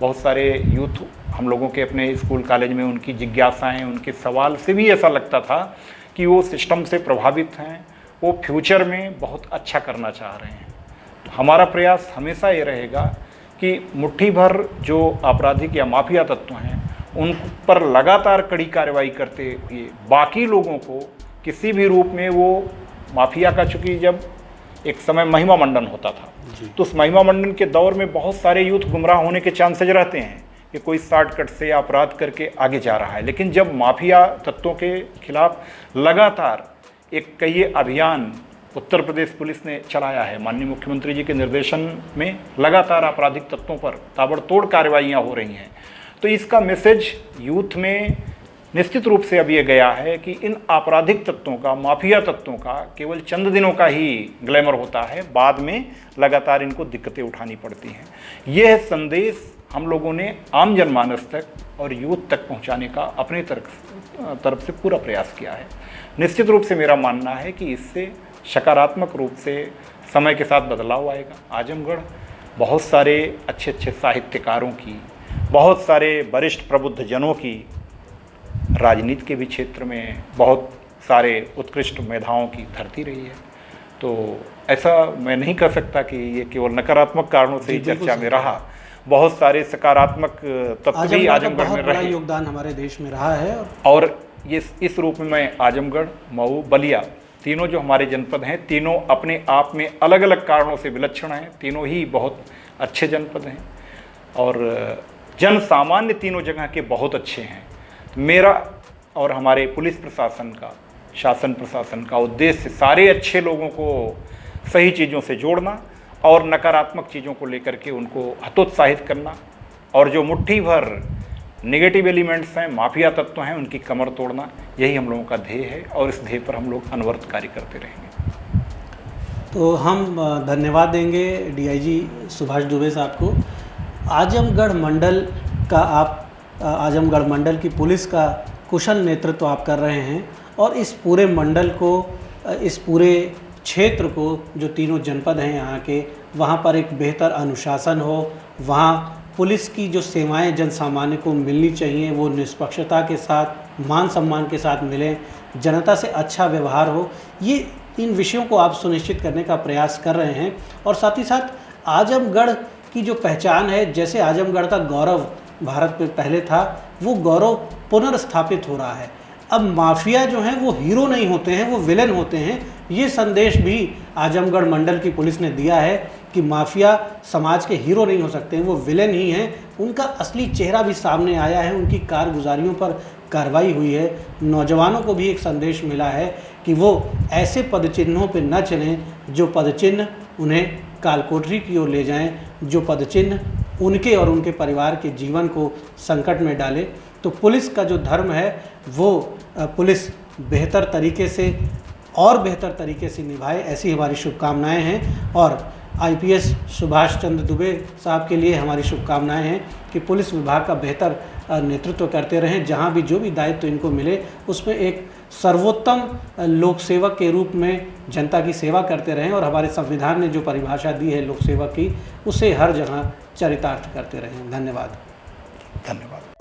बहुत सारे यूथ हम लोगों के अपने स्कूल कॉलेज में उनकी जिज्ञासाएं, उनके सवाल से भी ऐसा लगता था कि वो सिस्टम से प्रभावित हैं, वो फ्यूचर में बहुत अच्छा करना चाह रहे हैं। तो हमारा प्रयास हमेशा ये रहेगा कि मुट्ठी भर जो आपराधिक या माफिया तत्व हैं उन पर लगातार कड़ी कार्रवाई करते हुए बाकी लोगों को किसी भी रूप में, वो माफिया का चूँकि जब एक समय महिमा मंडन होता था तो उस महिमा मंडन के दौर में बहुत सारे यूथ गुमराह होने के चांसेज रहते हैं कि कोई शॉर्टकट से अपराध करके आगे जा रहा है। लेकिन जब माफिया तत्वों के खिलाफ लगातार एक कई अभियान उत्तर प्रदेश पुलिस ने चलाया है, माननीय मुख्यमंत्री जी के निर्देशन में लगातार आपराधिक तत्वों पर ताबड़तोड़ कार्रवाइयाँ हो रही हैं, तो इसका मैसेज यूथ में निश्चित रूप से अब ये गया है कि इन आपराधिक तत्वों का, माफिया तत्वों का केवल चंद दिनों का ही ग्लैमर होता है, बाद में लगातार इनको दिक्कतें उठानी पड़ती हैं। यह संदेश हम लोगों ने आम जनमानस तक और यूथ तक पहुंचाने का अपने तरफ से पूरा प्रयास किया है। निश्चित रूप से मेरा मानना है कि इससे सकारात्मक रूप से समय के साथ बदलाव आएगा। आजमगढ़ बहुत सारे अच्छे अच्छे साहित्यकारों की, बहुत सारे वरिष्ठ प्रबुद्ध जनों की, राजनीति के भी क्षेत्र में बहुत सारे उत्कृष्ट मेधाओं की धरती रही है। तो ऐसा मैं नहीं कह सकता कि ये केवल नकारात्मक कारणों से ही चर्चा में रहा, बहुत सारे सकारात्मक तत्व भी आजमगढ़ में रहे।
योगदान हमारे देश में रहा है
और ये इस रूप में मैं आजमगढ़, मऊ, बलिया, तीनों जो हमारे जनपद हैं, तीनों अपने आप में अलग अलग कारणों से विलक्षण हैं, तीनों ही बहुत अच्छे जनपद हैं और जन सामान्य तीनों जगह के बहुत अच्छे हैं। मेरा और हमारे पुलिस प्रशासन का, शासन प्रशासन का उद्देश्य सारे अच्छे लोगों को सही चीज़ों से जोड़ना और नकारात्मक चीज़ों को लेकर के उनको हतोत्साहित करना, और जो मुट्ठी भर नेगेटिव एलिमेंट्स हैं, माफिया तत्व हैं, उनकी कमर तोड़ना, यही हम लोगों का ध्येय है और इस ध्येय पर हम लोग अनवरत कार्य करते रहेंगे।
तो हम धन्यवाद देंगे डीआईजी सुभाष दुबे साहब को। आजमगढ़ मंडल का आप आजमगढ़ मंडल की पुलिस का कुशल नेतृत्व आप कर रहे हैं और इस पूरे मंडल को, इस पूरे क्षेत्र को, जो तीनों जनपद हैं यहाँ के, वहाँ पर एक बेहतर अनुशासन हो, वहाँ पुलिस की जो सेवाएं जन सामान्य को मिलनी चाहिए वो निष्पक्षता के साथ, मान सम्मान के साथ मिलें, जनता से अच्छा व्यवहार हो, ये इन विषयों को आप सुनिश्चित करने का प्रयास कर रहे हैं। और साथ ही साथ आजमगढ़ की जो पहचान है, जैसे आजमगढ़ का गौरव भारत में पहले था, वो गौरव पुनर्स्थापित हो रहा है। अब माफिया जो हैं वो हीरो नहीं होते हैं, वो विलेन होते हैं। ये संदेश भी आजमगढ़ मंडल की पुलिस ने दिया है कि माफिया समाज के हीरो नहीं हो सकते हैं, वो विलेन ही हैं। उनका असली चेहरा भी सामने आया है, उनकी कारगुजारियों पर कार्रवाई हुई है। नौजवानों को भी एक संदेश मिला है कि वो ऐसे पदचिन्हों पर न चलें जो पदचिन्ह उन्हें कालकोठरी की ओर ले जाएं, जो पदचिन्ह उनके और उनके परिवार के जीवन को संकट में डाले। तो पुलिस का जो धर्म है वो पुलिस बेहतर तरीके से और बेहतर तरीके से निभाए, ऐसी हमारी शुभकामनाएं हैं। और आईपीएस सुभाष चंद्र दुबे साहब के लिए हमारी शुभकामनाएं हैं कि पुलिस विभाग का बेहतर नेतृत्व करते रहें, जहां भी जो भी दायित्व इनको मिले उसमें एक सर्वोत्तम लोक सेवक के रूप में जनता की सेवा करते रहें और हमारे संविधान ने जो परिभाषा दी है लोक सेवक की, उसे हर जगह चरितार्थ करते रहें। धन्यवाद।
धन्यवाद।